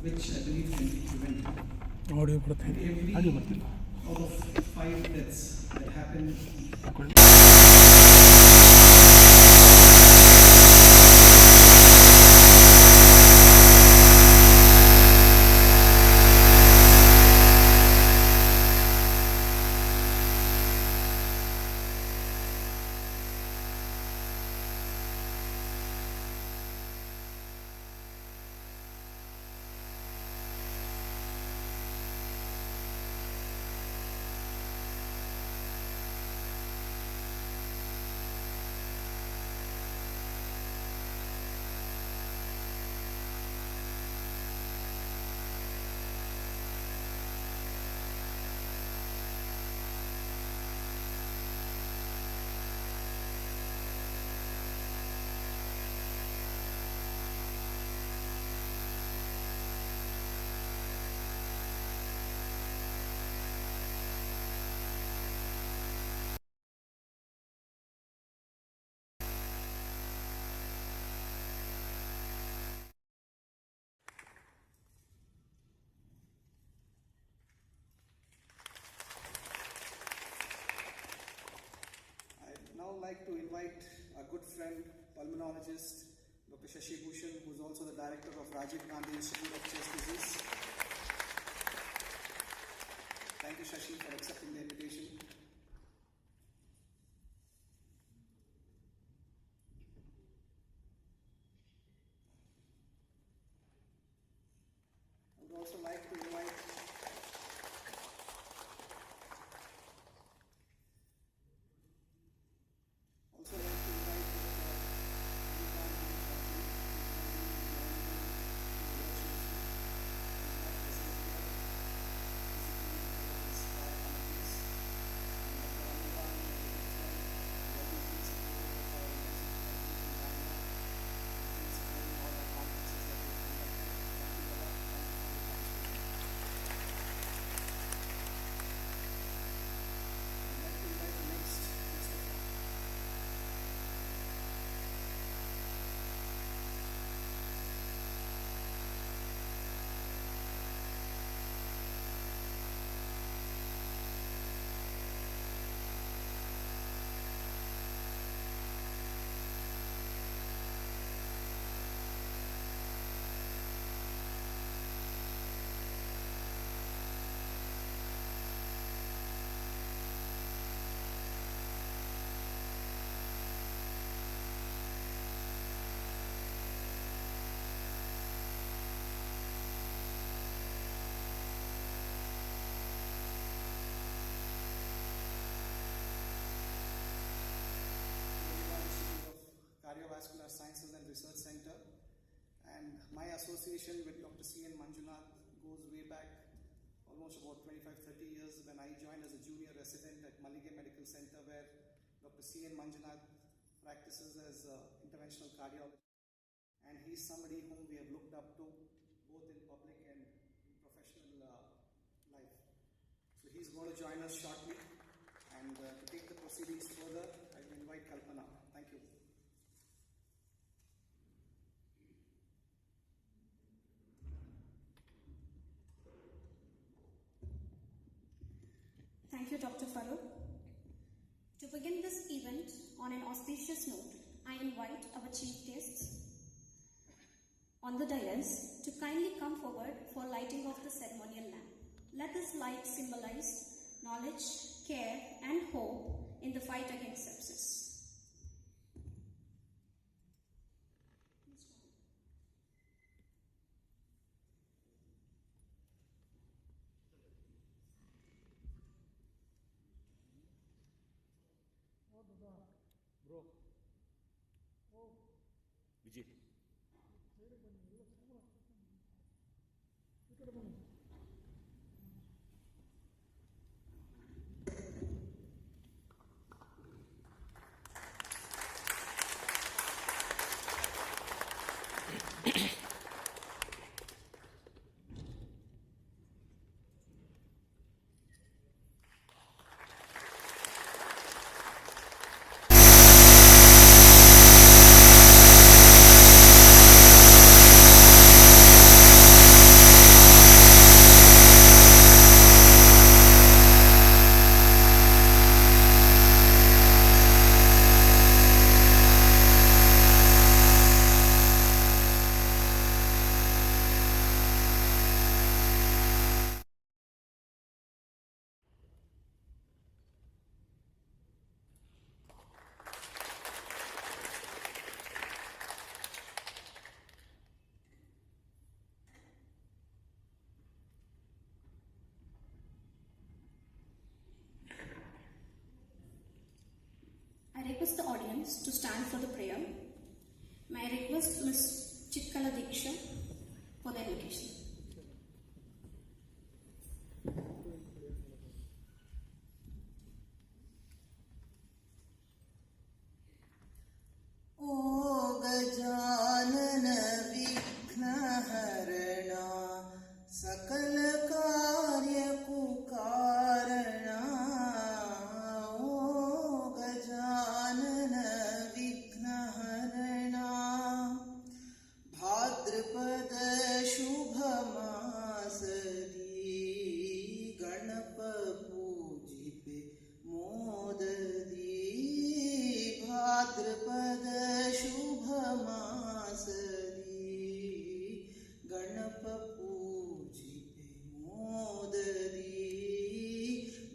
which I believe can be prevented. Audio Every out of 5 deaths that happen like to invite a good friend, pulmonologist, Dr. Shashi Bhushan, who is also the director of Rajiv Gandhi Institute of Chest Disease. Thank you, Shashi, for accepting the invitation. I would also like to invite Cardiovascular Sciences and Research Center, and my association with Dr. C.N. Manjunath goes way back, almost about 25-30 years, when I joined as a junior resident at Malige Medical Center, where Dr. C.N. Manjunath practices as interventional cardiologist, and he's somebody whom we have looked up to both in public and in professional life. So he's going to join us shortly, and to take the proceedings further, I will invite Kalpana. Thank you. Thank you, Dr. Farooq. To begin this event on an auspicious note, I invite our chief guests on the dais to kindly come forward for lighting of the ceremonial lamp. Let this light symbolize knowledge, care, and hope in the fight against sepsis. Bro. Vijay. request the audience to stand for the prayer. May I request Ms. Chitkala Diksha for the invocation. O Gajanana Vignaharana Sakala Karya Kukarana O Gajanana Vignaharana Bhadrapada Shubhamasadi Ganapa Pujipe Modadi Bhadrapada Shubhamasadi Ganapa Pujipe Modadi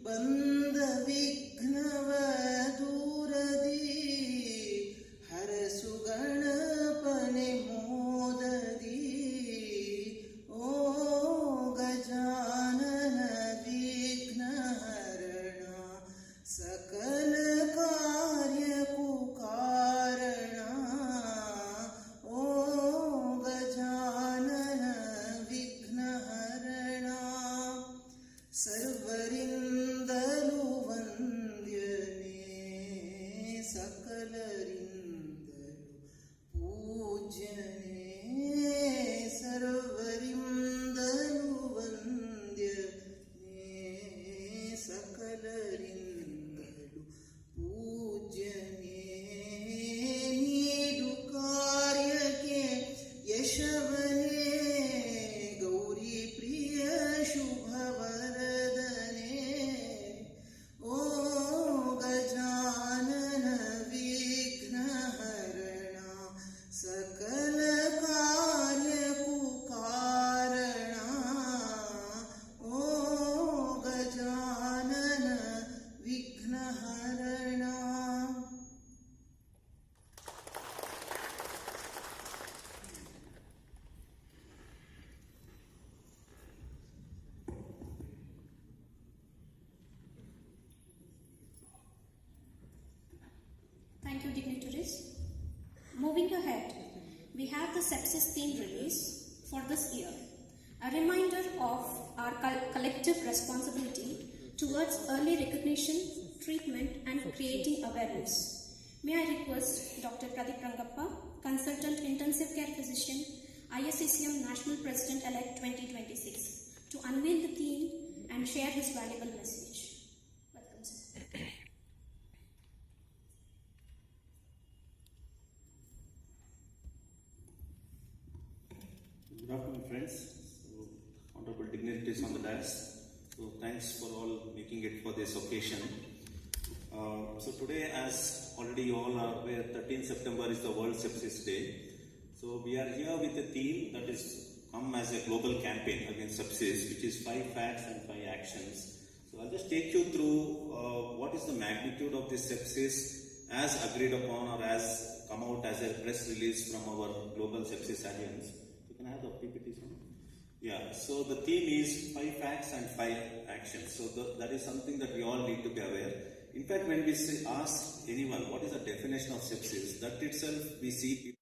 Bandha Vignava Duradi Harasu Ganapane Modadi O Gajanana Vignaharana Sakala Karya Kukarana O Gajanana Vignaharana Sarvarindalu Vandyane Sakalarindalu Pujyane Sarvarindalu Vandyane Sakalarindalu Pujyane Needu Karyake Yashavane Gauri Priya Shubhavaradane O Gajanana Vignaharana Sakala Karya Kukarana O Gajanana Vignaharana. Thank you, dignitaries. Moving ahead, we have the sepsis theme release for this year. A reminder of our collective responsibility towards early recognition, treatment, and creating awareness. May I request Dr. Pradeep Rangappa, Consultant Intensive Care Physician, ISCCM National President-elect 2026, to unveil the theme and share his valuable message. Welcome, sir. Good afternoon, friends. So, honorable dignitaries on the dais. So, thanks for all making it for this occasion. So, today, as already you all are aware, 13th September is the World Sepsis Day. So, we are here with a theme that is come as a global campaign against sepsis, which is 5 facts and 5 actions. So, I'll just take you through what is the magnitude of this sepsis as agreed upon or as come out as a press release from our Global Sepsis Alliance. Can I have the PPTs on? Yeah, so the theme is 5 facts and 5 actions. So that is something that we all need to be aware. In fact, when we ask anyone what is the definition of sepsis, that itself we see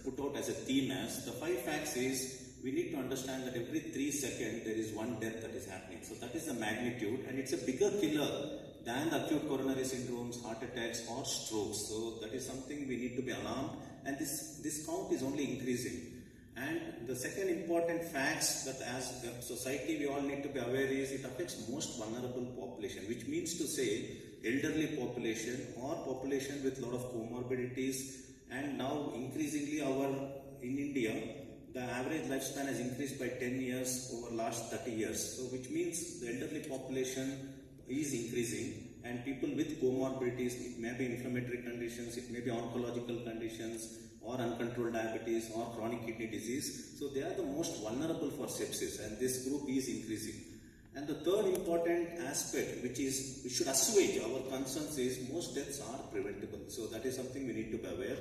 put out as a theme as the 5 facts is we need to understand that every 3 seconds there is one death that is happening. So that is the magnitude, and it's a bigger killer than the acute coronary syndromes, heart attacks or strokes. So that is something we need to be alarmed, and this count is only increasing. And the second important facts that as a society we all need to be aware is it affects most vulnerable population, which means to say elderly population or population with lot of comorbidities. And now increasingly in India, the average lifespan has increased by 10 years over last 30 years. So which means the elderly population is increasing, and people with comorbidities, it may be inflammatory conditions, it may be oncological conditions or uncontrolled diabetes or chronic kidney disease. So they are the most vulnerable for sepsis, and this group is increasing. And the third important aspect, which should assuage our concerns, is most deaths are preventable. So that is something we need to be aware.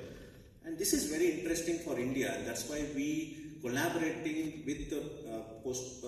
And this is very interesting for India, and that's why we collaborating with the post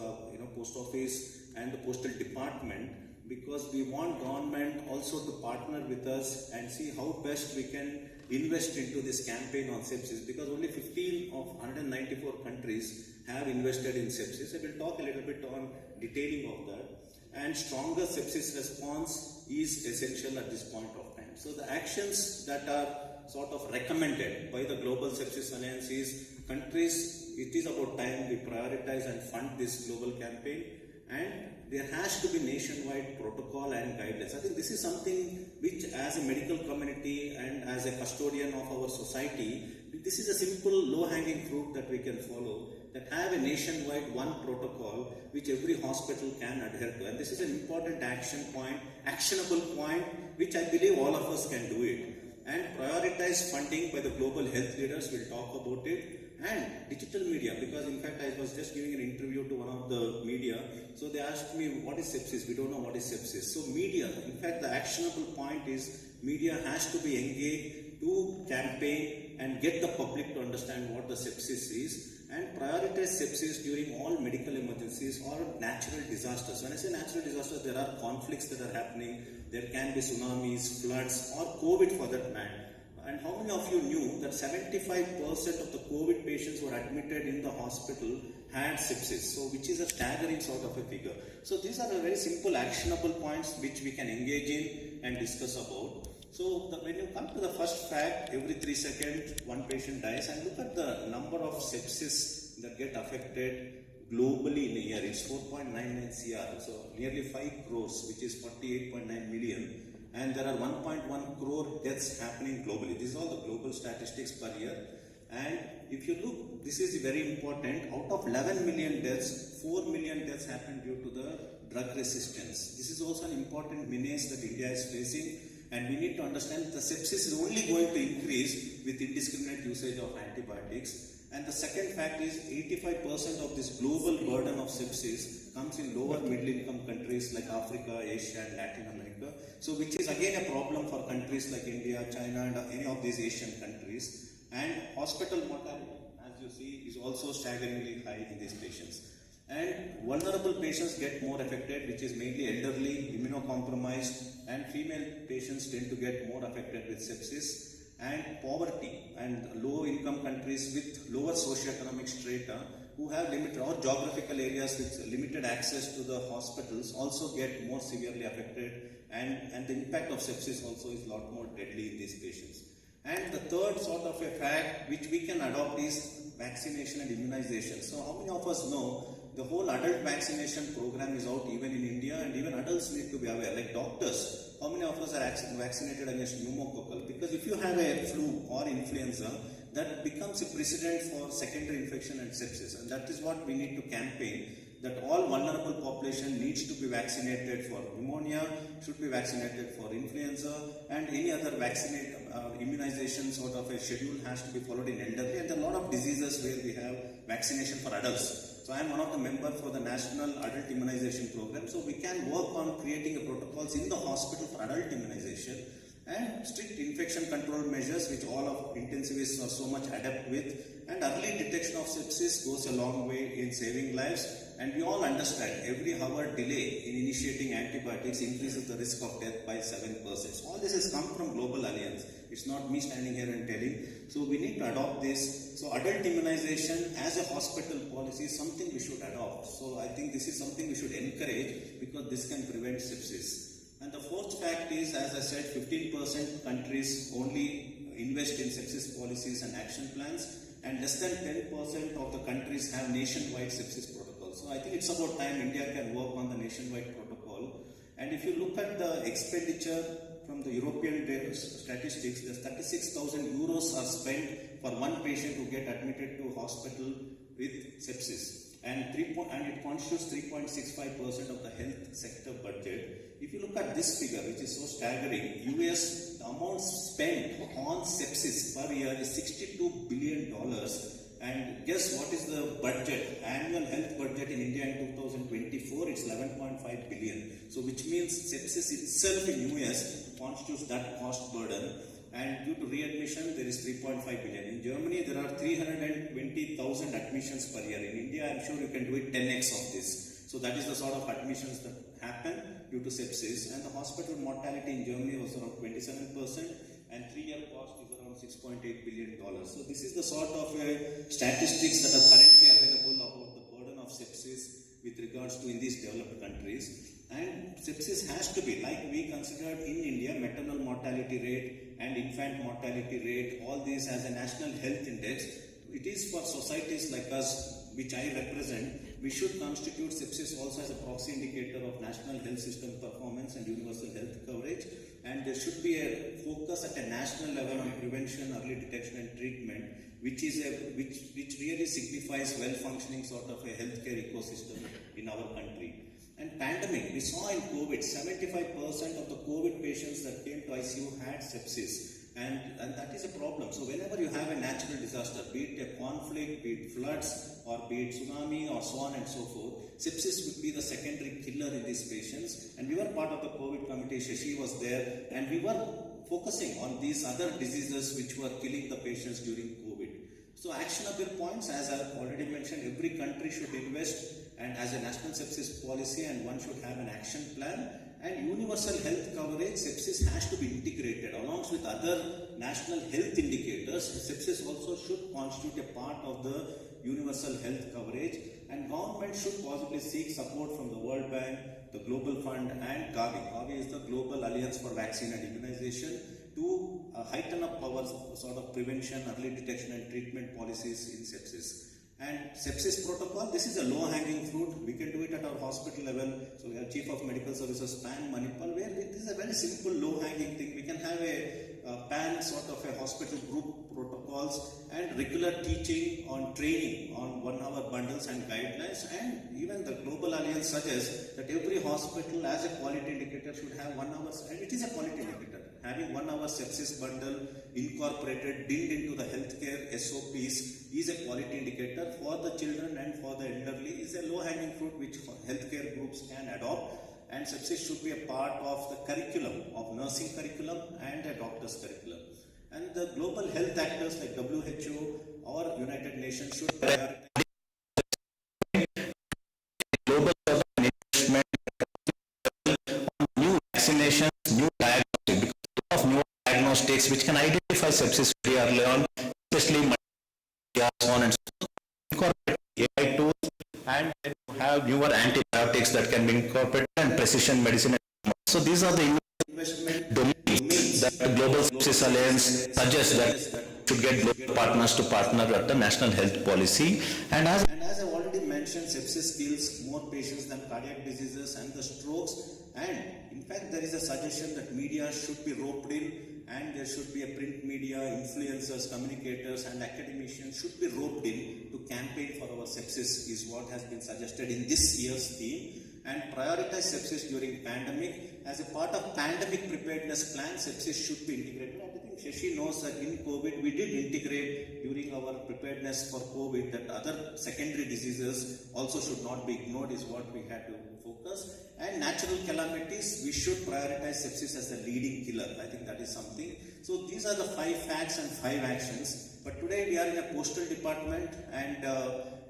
office and the postal department, because we want government also to partner with us and see how best we can invest into this campaign on sepsis, because only 15 of 194 countries have invested in sepsis. I will talk a little bit on detailing of that. And stronger sepsis response is essential at this point of time. So the actions that are sort of recommended by the Global Sepsis Alliance is countries, it is about time we prioritize and fund this global campaign, and there has to be nationwide protocol and guidelines. I think this is something which, as a medical community and as a custodian of our society, this is a simple low-hanging fruit that we can follow, that have a nationwide one protocol which every hospital can adhere to. And this is an important action point, actionable point, which I believe all of us can do it. And prioritize funding by the global health leaders, we'll talk about it. And digital media, because in fact I was just giving an interview to one of the media, so they asked me, what is sepsis? We don't know what is sepsis. So media, in fact the actionable point is media has to be engaged to campaign and get the public to understand what the sepsis is, and prioritize sepsis during all medical emergencies or natural disasters. When I say natural disasters, there are conflicts that are happening, there can be tsunamis, floods, or COVID for that matter. And how many of you knew that 75% of the COVID patients who were admitted in the hospital had sepsis? So, which is a staggering sort of a figure. So, these are the very simple actionable points which we can engage in and discuss about. So, when you come to the first fact, every 3 seconds one patient dies, and look at the number of sepsis that get affected globally in a year. It's 4.99 CR, so nearly 5 crores, which is 48.9 million. And there are 1.1 crore deaths happening globally. These are all the global statistics per year. And if you look, this is very important. Out of 11 million deaths, 4 million deaths happen due to the drug resistance. This is also an important menace that India is facing. And we need to understand that the sepsis is only going to increase with indiscriminate usage of antibiotics. And the second fact is 85% of this global burden of sepsis comes in lower middle income countries like Africa, Asia and Latin America. So which is again a problem for countries like India, China and any of these Asian countries. And hospital mortality, as you see, is also staggeringly high in these patients. And vulnerable patients get more affected, which is mainly elderly, immunocompromised, and female patients tend to get more affected with sepsis. And poverty and low income countries with lower socioeconomic strata who have limited, or geographical areas with limited access to the hospitals also get more severely affected, and the impact of sepsis also is a lot more deadly in these patients. And the third sort of a fact which we can adopt is vaccination and immunization. So how many of us know the whole adult vaccination program is out even in India, and even adults need to be aware, like doctors. How many of us are vaccinated against pneumococcal? Because if you have a flu or influenza, that becomes a precedent for secondary infection and sepsis. And that is what we need to campaign, that all vulnerable population needs to be vaccinated for pneumonia, should be vaccinated for influenza, and any other immunization sort of a schedule has to be followed in elderly. And there are a lot of diseases where we have vaccination for adults. So I am one of the members for the National Adult Immunization Program. So we can work on creating a protocols in the hospital for adult immunization, and strict infection control measures which all of intensivists are so much adept with, and early detection of sepsis goes a long way in saving lives. And we all understand every hour delay in initiating antibiotics increases the risk of death by 7%. So all this has come from Global Alliance. It's not me standing here and telling. So we need to adopt this. So adult immunization as a hospital policy is something we should adopt. So I think this is something we should encourage, because this can prevent sepsis. And the fourth fact is, as I said, 15% countries only invest in sepsis policies and action plans, and less than 10% of the countries have nationwide sepsis protocols. So I think it's about time India can work on the nationwide protocol. And if you look at the expenditure from the European statistics, the 36,000 euros are spent for one patient who get admitted to hospital with sepsis. And it constitutes 3.65% of the health sector budget. If you look at this figure, which is so staggering, US, the amount spent on sepsis per year is $62 billion, And guess what is the budget? Annual health budget in India in 2024, it's 11.5 billion. So which means sepsis itself in US constitutes that cost burden. And due to readmission, there is 3.5 billion. In Germany, there are 320,000 admissions per year. In India, I'm sure you can do it 10x of this. So that is the sort of admissions that happen due to sepsis. And the hospital mortality in Germany was around 27%, and 3-year cost is around $6.8 billion. So this is the sort of statistics that are currently available about the burden of sepsis with regards to in these developed countries. And sepsis has to be, like we considered in India, maternal mortality rate and infant mortality rate, all these as a national health index. It is for societies like us, which I represent, we should constitute sepsis also as a proxy indicator of national health system performance and universal health coverage. And there should be a focus at a national level on prevention, early detection and treatment, which really signifies well-functioning sort of a healthcare ecosystem in our country. And pandemic, we saw in COVID, 75% of the COVID patients that came to ICU had sepsis. And that is a problem. So whenever you have a natural disaster, be it a conflict, be it floods, or be it tsunami, or so on and so forth, sepsis would be the secondary killer in these patients. And we were part of the COVID committee, Shashi was there, and we were focusing on these other diseases which were killing the patients during COVID. So actionable points, as I already mentioned, every country should invest and as a national sepsis policy, and one should have an action plan. And universal health coverage, sepsis has to be integrated along with other national health indicators. Sepsis also should constitute a part of the universal health coverage, and government should possibly seek support from the World Bank, the Global Fund and Gavi. Gavi is the Global Alliance for Vaccine and Immunization, to heighten up our sort of prevention, early detection and treatment policies in sepsis. And sepsis protocol, this is a low-hanging fruit. We can do it at our hospital level. So we have Chief of Medical Services, PAN Manipal, where this is a very simple low-hanging thing. We can have a PAN sort of a hospital group protocols and regular teaching on training on 1-hour bundles and guidelines. And even the Global Alliance suggests that every hospital as a quality indicator should have 1 hour, and it is a quality indicator. Having 1 hour sepsis bundle incorporated, built into the healthcare SOPs is a quality indicator for the children and for the elderly, is a low-hanging fruit which healthcare groups can adopt. And sepsis should be a part of the curriculum, of nursing curriculum and a doctor's curriculum. And the global health actors like WHO or United Nations should prioritize global investment on new vaccinations, new diagnostics, because of new diagnostics which can identify sepsis very early on, especially so on and so on. Incorporate AI tools, and have newer antibiotics that can be incorporated, and precision medicine. So these are the investment domains that the Global Sepsis Alliance suggests that should get global partners to partner at the national health policy. And as I already mentioned, sepsis kills more patients than cardiac diseases and the strokes. And in fact, there is a suggestion that media should be roped in, and there should be a print media, influencers, communicators and academicians should be roped in to campaign for our sepsis, is what has been suggested in this year's theme. And prioritize sepsis during pandemic. As a part of pandemic preparedness plan, sepsis should be integrated. I think Shashi knows that in COVID we did integrate during our preparedness for COVID that other secondary diseases also should not be ignored, is what we had to focus. And natural calamities, we should prioritize sepsis as the leading killer. I think that is something. So these are the 5 facts and 5 actions. But today we are in a postal department, and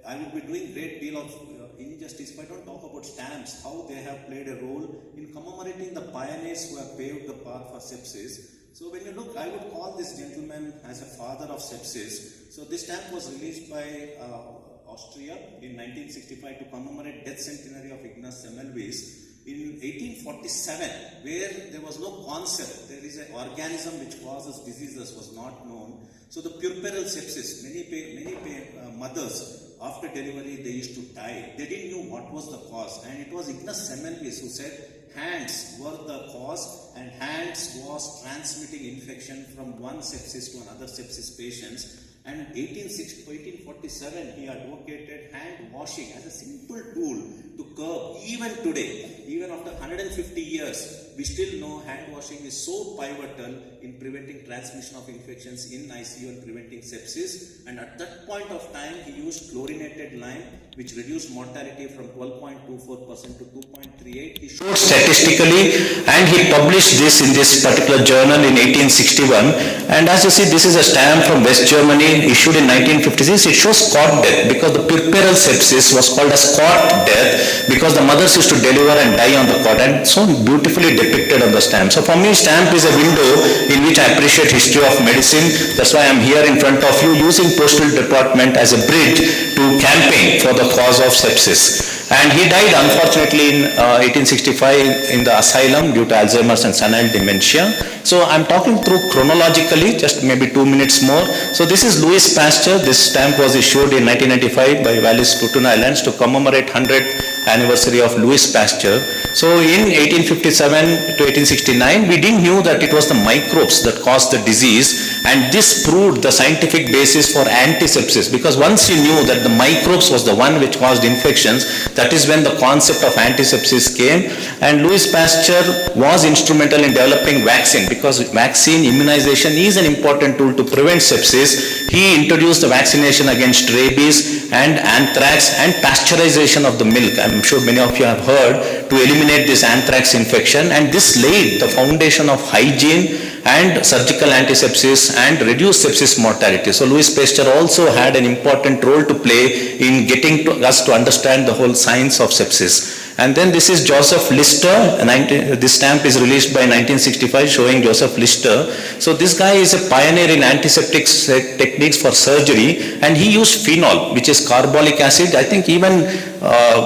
I would be doing great deal of injustice if I don't talk about stamps, how they have played a role in commemorating the pioneers who have paved the path for sepsis. So when you look, I would call this gentleman as a father of sepsis. So this stamp was released by Austria in 1965 to commemorate death centenary of Ignaz Semmelweis. In 1847, where there was no concept, there is an organism which causes diseases was not known. So the puerperal sepsis, many mothers after delivery they used to die. They didn't know what was the cause, and it was Ignaz Semmelweis who said hands were the cause, and hands was transmitting infection from one sepsis to another sepsis patients. And in 1847, he advocated hand washing as a simple tool to curb, even today, even after 150 years, we still know hand washing is so pivotal in preventing transmission of infections in ICU and preventing sepsis. And at that point of time, he used chlorinated lime, which reduced mortality from 12.24% to 2.38. He showed statistically, and he published this in this particular journal in 1861. And as you see, this is a stamp from West Germany issued in 1956. It shows cot death because the puerperal sepsis was called as cot death because the mothers used to deliver and die on the cot, and so beautifully depicted on the stamp. So for me, stamp is a window in which I appreciate history of medicine. That's why I'm here in front of you using Postal Department as a bridge to campaign for the cause of sepsis. And he died unfortunately in 1865 in the asylum due to Alzheimer's and senile dementia. So I'm talking through chronologically, just maybe 2 minutes more. So this is Louis Pasteur. This stamp was issued in 1995 by Wallis Futuna Islands to commemorate 100th anniversary of Louis Pasteur. So in 1857 to 1869, we didn't know that it was the microbes that caused the disease, and this proved the scientific basis for antisepsis, because once you knew that the microbes was the one which caused infections, that is when the concept of antisepsis came. And Louis Pasteur was instrumental in developing vaccine, because vaccine immunization is an important tool to prevent sepsis. He introduced the vaccination against rabies and anthrax and pasteurization of the milk. I'm sure many of you have heard, to eliminate this anthrax infection, and this laid the foundation of hygiene and surgical antisepsis and reduced sepsis mortality. So Louis Pasteur also had an important role to play in getting us to understand the whole science of sepsis. And then this is Joseph Lister. This stamp is released by 1965 showing Joseph Lister. So this guy is a pioneer in antiseptic techniques for surgery, and he used phenol, which is carbolic acid. I think even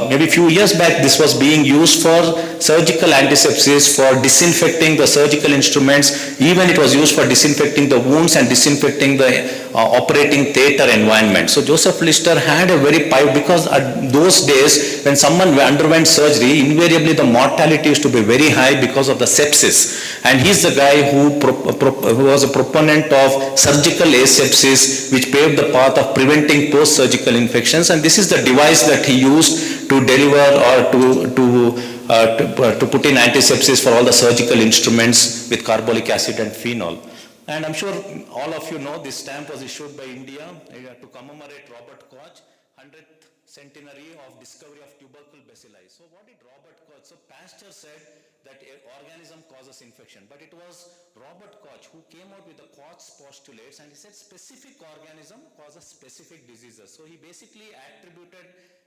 maybe a few years back this was being used for surgical antisepsis, for disinfecting the surgical instruments. Even it was used for disinfecting the wounds and disinfecting the operating theatre environment. So Joseph Lister had a very because at those days when someone underwent surgery, invariably the mortality used to be very high because of the sepsis. And he's the guy who was a proponent of surgical asepsis, which paved the path of preventing post-surgical infections. And this is the device that he used to deliver or to put in antisepsis for all the surgical instruments with carbolic acid and phenol. And I'm sure all of you know this stamp was issued by India to commemorate Robert Koch, 100th centenary of discovery of tubercle bacilli. So what did Robert Koch? So Pasteur said that an organism causes infection, but it was Robert Koch who came out with the Koch's postulates, and he said specific organism causes specific diseases. So he basically attributed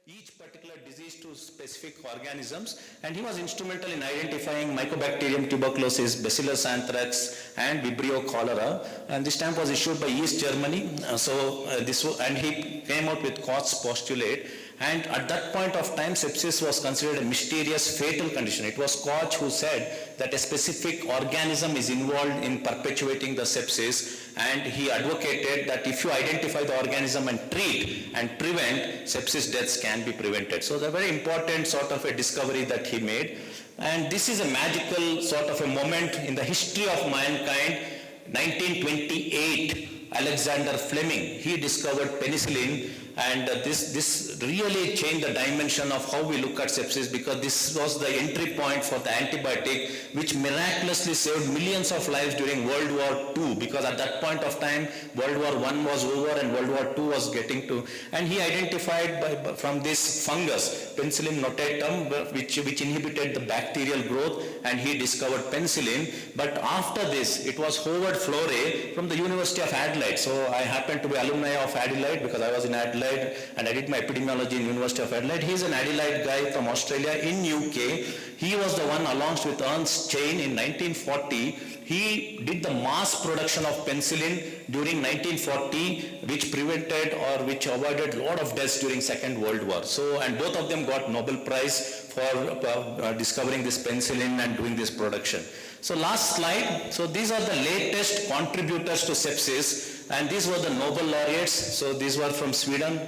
each particular disease to specific organisms, and he was instrumental in identifying Mycobacterium tuberculosis, Bacillus anthrax, and Vibrio cholera. And this stamp was issued by East Germany. And he came out with Koch's postulate. And at that point of time, sepsis was considered a mysterious, fatal condition. It was Koch who said that a specific organism is involved in perpetuating the sepsis, and he advocated that if you identify the organism and treat and prevent, sepsis deaths can be prevented. So, a very important sort of a discovery that he made. And this is a magical sort of a moment in the history of mankind. 1928, Alexander Fleming, he discovered penicillin, and this really changed the dimension of how we look at sepsis, because this was the entry point for the antibiotic, which miraculously saved millions of lives during World War II, because at that point of time World War I was over and World War II was getting to, and he identified from this fungus Penicillium notatum, which inhibited the bacterial growth, and he discovered penicillin. But after this, it was Howard Florey from the University of Adelaide. So I happen to be alumni of Adelaide because I was in Adelaide and I did my epidemiology in University of Adelaide. He's an Adelaide guy from Australia in UK. He was the one, along with Ernst Chain in 1940, he did the mass production of penicillin during 1940, which prevented or which avoided a lot of deaths during Second World War. So, and both of them got Nobel Prize for discovering this penicillin and doing this production. So last slide. So these are the latest contributors to sepsis, and these were the Nobel laureates. So these were from Sweden,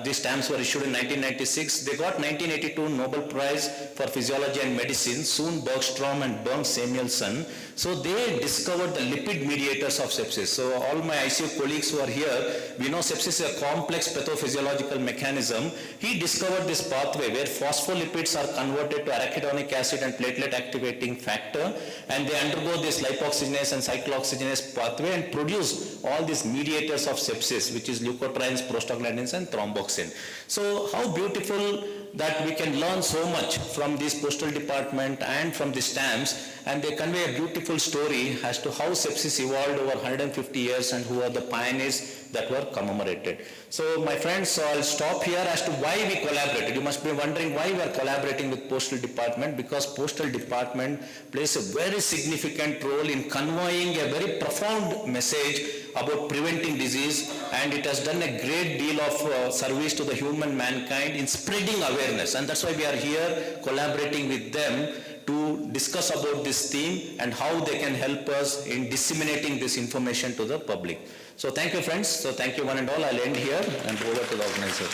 these stamps were issued in 1996. They got 1982 Nobel Prize for Physiology and Medicine, soon Bergstrom and Bernd Samuelson. So they discovered the lipid mediators of sepsis. So all my ICU colleagues who are here, we know sepsis is a complex pathophysiological mechanism. He discovered this pathway where phospholipids are converted to arachidonic acid and platelet activating factor, and they undergo this lipoxygenase and cyclooxygenase pathway and produce all these mediators of sepsis, which is leukotrienes, prostaglandins and thromboxane. So how beautiful that we can learn so much from this postal department and from the stamps, and they convey a beautiful story as to how sepsis evolved over 150 years and who are the pioneers that were commemorated. So my friends, so I'll stop here as to why we collaborated. You must be wondering why we are collaborating with Postal Department, because Postal Department plays a very significant role in conveying a very profound message about preventing disease, and it has done a great deal of service to the human mankind in spreading awareness, and that's why we are here collaborating with them to discuss about this theme and how they can help us in disseminating this information to the public. So thank you, friends. So thank you one and all. I'll end here and over to the organizer.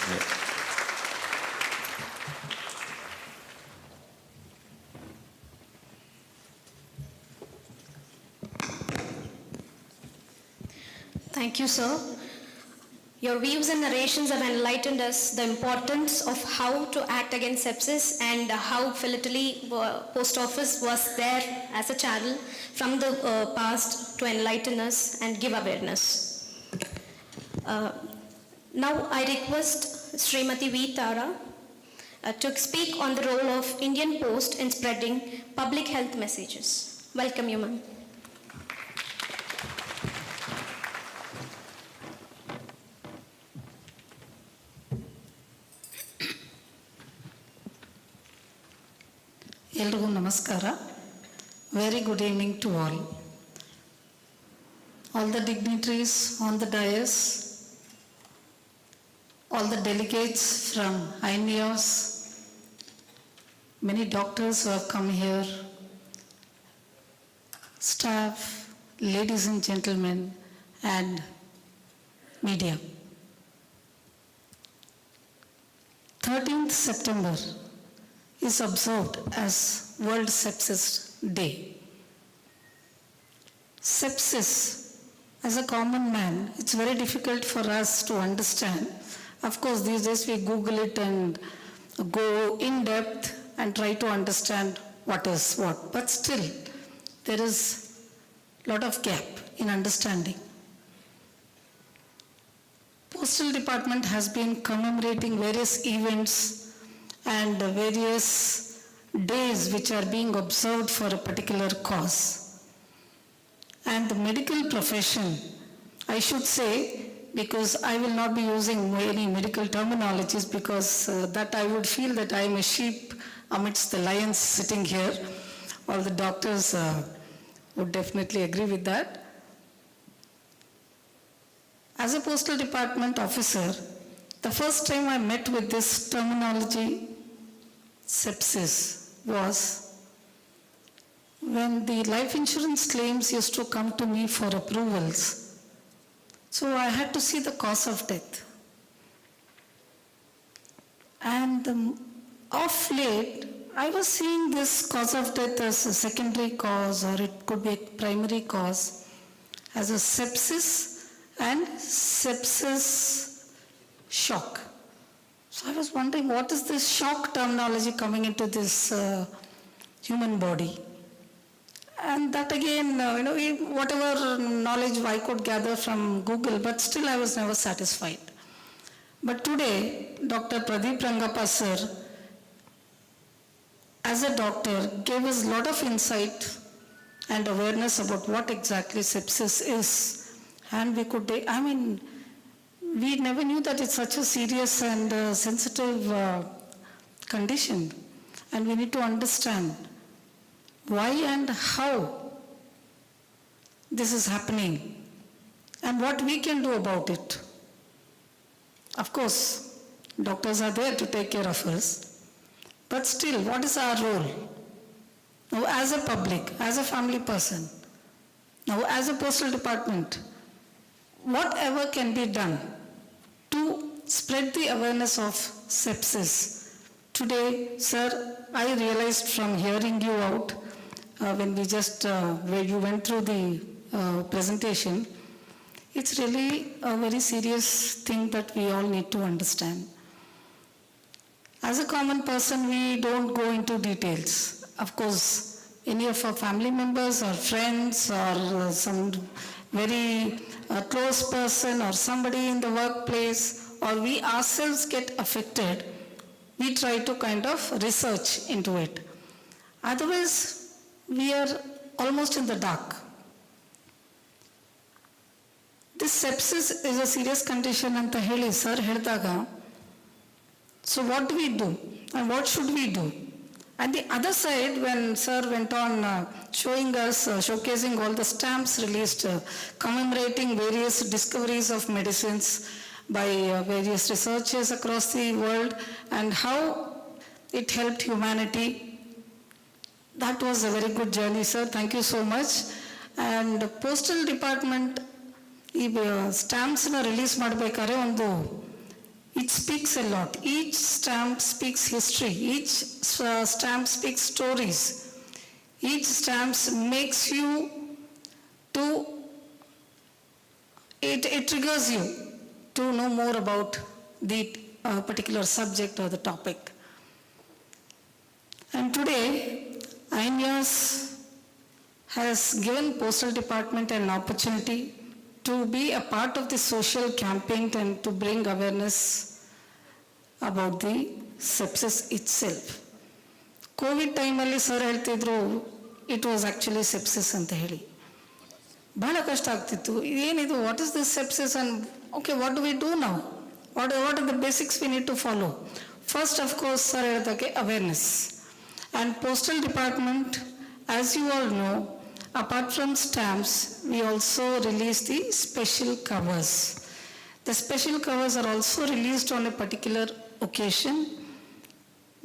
Thank you, sir. Your views and narrations have enlightened us the importance of how to act against sepsis and how philately Post Office was there as a channel from the past to enlighten us and give awareness. Now I request Srimati V. Tara to speak on the role of Indian Post in spreading public health messages. Welcome you, ma'am. ಎಲ್ರಿಗೂ ನಮಸ್ಕಾರ. Very good evening to all. All the dignitaries on the dais, all the delegates from Inios, many doctors who have come here, staff, ladies and gentlemen, and media. 13th September is observed as World Sepsis Day. Sepsis, as a common man, it's very difficult for us to understand. Of course, these days we Google it and go in depth and try to understand what is what. But still, there is a lot of gap in understanding. Postal Department has been commemorating various events and various days which are being observed for a particular cause. And the medical profession, I should say, because I will not be using any medical terminologies, because that I would feel that I am a sheep amidst the lions sitting here. All the doctors would definitely agree with that. As a Postal Department officer, the first time I met with this terminology, sepsis, was when the life insurance claims used to come to me for approvals. So I had to see the cause of death. And of late, I was seeing this cause of death as a secondary cause, or it could be a primary cause, as a sepsis and sepsis shock. So I was wondering, what is this shock terminology coming into this human body? And that again, whatever knowledge I could gather from Google, but still I was never satisfied. But today, Dr. Pradeep Rangappa sir, as a doctor, gave us a lot of insight and awareness about what exactly sepsis is. And we could, we never knew that it's such a serious and sensitive condition, and we need to understand why and how this is happening and what we can do about it. Of course, doctors are there to take care of us, but still, what is our role? Now, as a public, as a family person, now as a postal department, whatever can be done to spread the awareness of sepsis. Today, sir, I realized from hearing you out when we just, where you went through the presentation, it's really a very serious thing that we all need to understand. As a common person, we don't go into details. Of course, any of our family members or friends or some very close person or somebody in the workplace or we ourselves get affected, we try to kind of research into it. Otherwise, we are almost in the dark. This sepsis is a serious condition anta heli sir helidaga. So what do we do and what should we do? And the other side, when sir went on showing us, showcasing all the stamps released, commemorating various discoveries of medicines by various researchers across the world and how it helped humanity. That was a very good journey, sir. Thank you so much. And the Postal Department, stamps release madbekare ondu. It speaks a lot. Each stamp speaks history. Each stamp speaks stories. Each stamp makes you to, it triggers you to know more about the particular subject or the topic. And today, Inios has given Postal Department an opportunity to be a part of the social campaign and to bring awareness about the sepsis itself. COVID time alli sir heltidru, it was actually sepsis anta heli. Bhala kashta agtittu. Enidu, what is this sepsis and okay, what do we do now? What are the basics we need to follow? First, of course, sir heltake awareness. And Postal Department, as you all know, apart from stamps, we also release the special covers. The special covers are also released on a particular occasion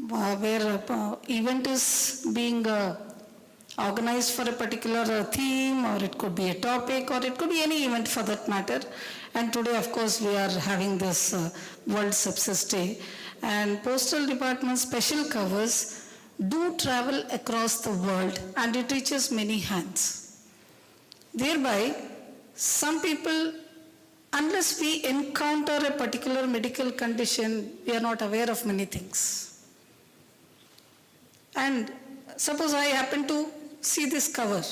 where event is being organized for a particular theme, or it could be a topic, or it could be any event for that matter. And today, of course, we are having this World Sepsis Day. And Postal Department special covers do travel across the world and it reaches many hands. Thereby, some people, unless we encounter a particular medical condition, we are not aware of many things. And suppose I happen to see this cover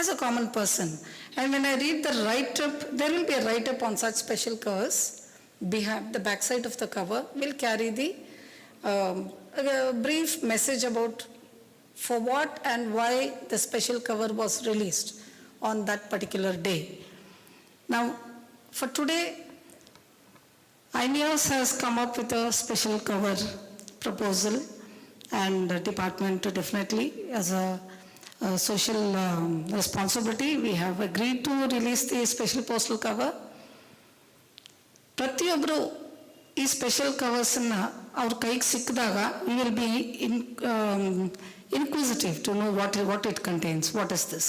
as a common person, and when I read the write-up, there will be a write-up on such special covers. Behind the backside of the cover will carry the a brief message about for what and why the special cover was released on that particular day. Now, for today, Inios has come up with a special cover proposal, and the department definitely, as a social responsibility, we have agreed to release the special postal cover. Pratiyobru ಈ special ಕವರ್ಸನ್ನು ಅವ್ರ ಕೈಗೆ ಸಿಕ್ಕಿದಾಗ we will be inquisitive to know what it contains, what is this.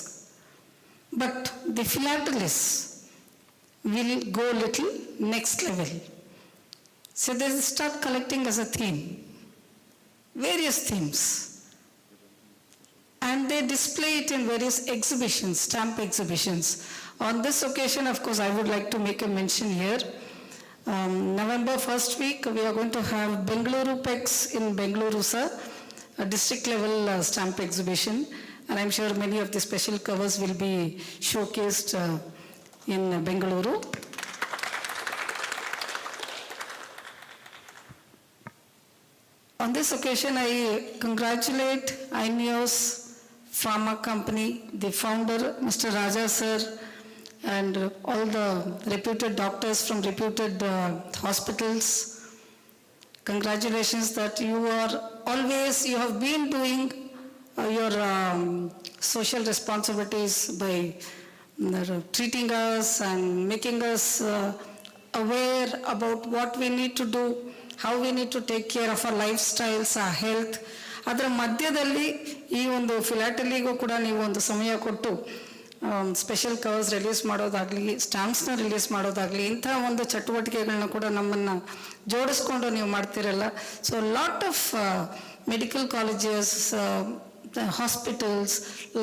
But the philatelists will go little next level. So they start collecting as a theme, various themes. And they display it in various exhibitions, stamp exhibitions. On this occasion, of course, I would like to make a mention here. November 1st week, we are going to have Bengaluru PEX in Bengaluru, sir, a district level stamp exhibition, and I'm sure many of the special covers will be showcased in Bengaluru. On this occasion, I congratulate Inios Pharma Company, the founder, Mr. Raja sir, and all the reputed doctors from reputed hospitals. Congratulations that you have been doing your social responsibilities by treating us and making us aware about what we need to do, how we need to take care of our lifestyles, our health. ಅದರ ಮಧ್ಯದಲ್ಲಿ ಈ ಒಂದು ಫಿಲಾಟಲಿಗೂ ಕೂಡ ನೀವು ಒಂದು ಸಮಯ ಕೊಟ್ಟು special covers release ಮಾಡೋದಾಗಲಿ, ಸ್ಟ್ಯಾಂಪ್ಸ್ನ ರಿಲೀಸ್ ಮಾಡೋದಾಗಲಿ, ಇಂಥ ಒಂದು ಚಟುವಟಿಕೆಗಳನ್ನ ಕೂಡ ನಮ್ಮನ್ನು ಜೋಡಿಸ್ಕೊಂಡು ನೀವು ಮಾಡ್ತಿರಲ್ಲ. So lot of medical colleges, hospitals,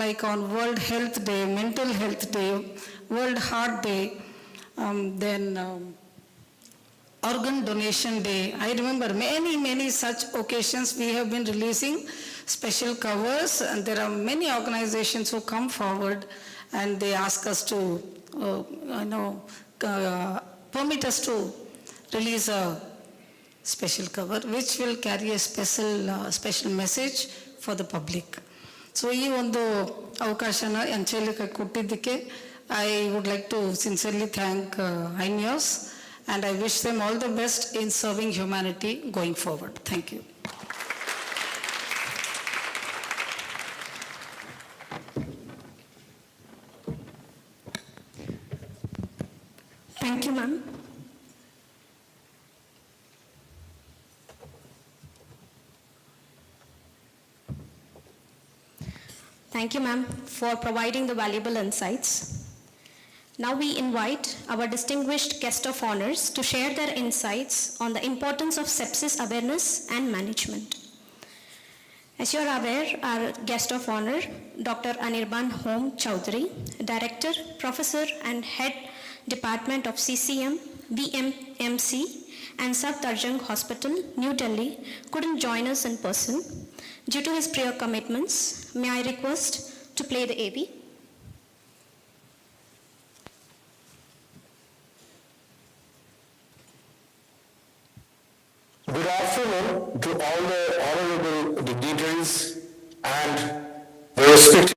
like on World Health Day, Mental Health Day, World Heart Day, then Organ Donation Day. I remember many such occasions we have been releasing special covers, and there are many organizations who come forward and they ask us to, permit us to release a special cover which will carry a special message for the public. So ಈ ಒಂದು ಅವಕಾಶನ ಅಂಚೆಯಲ್ಲಿ ಕೊಟ್ಟಿದ್ದಕ್ಕೆ I would like to sincerely thank Inios, and I wish them all the best in serving humanity going forward. Thank you. Thank you, ma'am. Thank you, ma'am, for providing the valuable insights. Now we invite our distinguished guest of honors to share their insights on the importance of sepsis awareness and management. As you are aware, our guest of honor, Dr. Anirban Home Chowdhury, Director, Professor and Head Department of CCM, BMMC and Safdarjung Hospital, New Delhi, couldn't join us in person. Due to his prior commitments, may I request to play the AV? Good afternoon to all the honorable dignitaries and the respected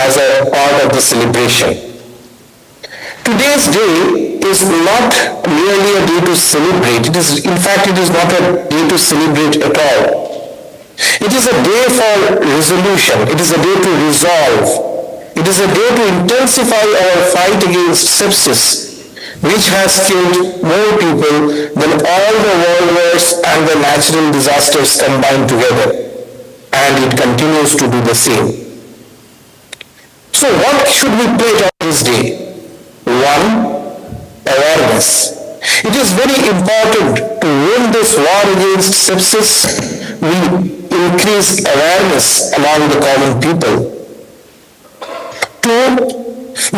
as a part of the celebration. Today's day is not merely a day to celebrate. In fact, it is not a day to celebrate at all. It is a day for resolution. It is a day to resolve. It is a day to intensify our fight against sepsis, which has killed more people than all the world wars and the natural disasters combined together. And it continues to do the same. So what should we pledge on this day? One, awareness. It is very important to win this war against sepsis. We increase awareness among the common people. Two,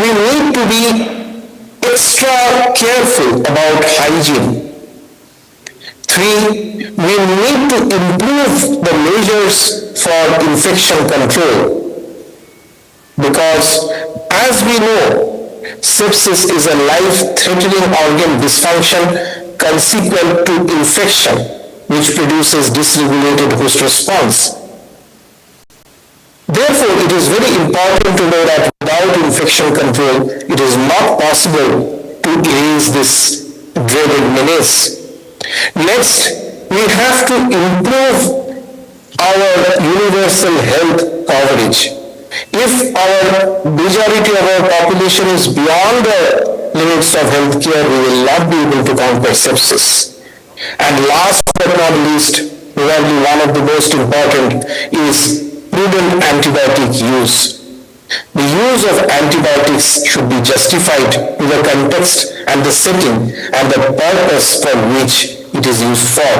we need to be extra careful about hygiene. Three, we need to improve the measures for infection control. Because as we know, sepsis is a life-threatening organ dysfunction consequent to infection, which produces dysregulated host response. Therefore, it is very important to know that without infection control, it is not possible to erase this dreaded menace. Next, we have to improve our universal health coverage. If our majority of our population is beyond the limits of healthcare, we will not be able to conquer sepsis. And last but not least, probably one of the most important is prudent antibiotic use. The use of antibiotics should be justified to the context and the setting and the purpose for which it is used for.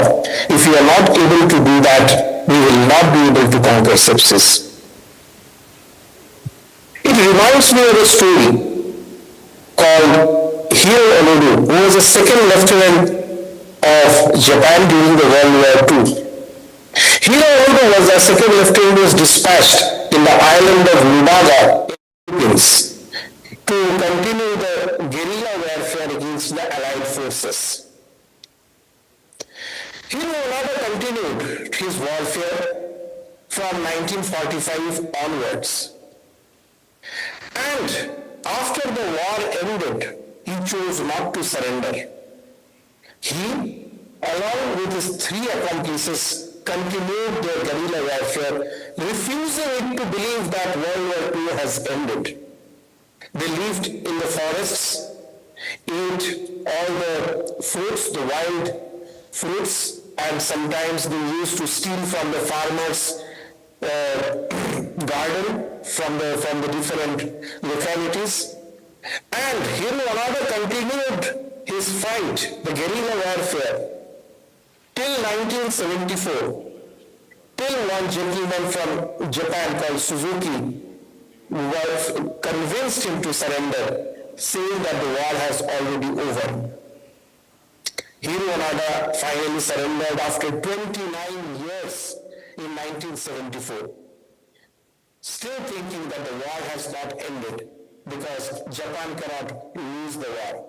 If we are not able to do that, we will not be able to conquer sepsis. It reminds me of a story called Hiro Onoda, who was a second lieutenant of Japan during the World War II. Hiro Onoda was a second lieutenant who was dispatched in the island of Numaga, Philippines, to continue the guerrilla warfare against the Allied forces. Hiro Onoda continued his warfare from 1945 onwards. And after the war ended, he chose not to surrender. He, along with his 3 accomplices, continued their guerrilla warfare, refusing to believe that World War II has ended. They lived in the forests, ate all the fruits, the wild fruits, and sometimes they used to steal from the farmers' garden, from the different localities. And Hero Anada continued his fight, the guerrilla warfare, till 1974, till one gentleman from Japan called Suzuki convinced him to surrender, saying that the war has already over. Hiro Onoda finally surrendered after 29 years in 1974, still thinking that the war has not ended because Japan cannot lose the war.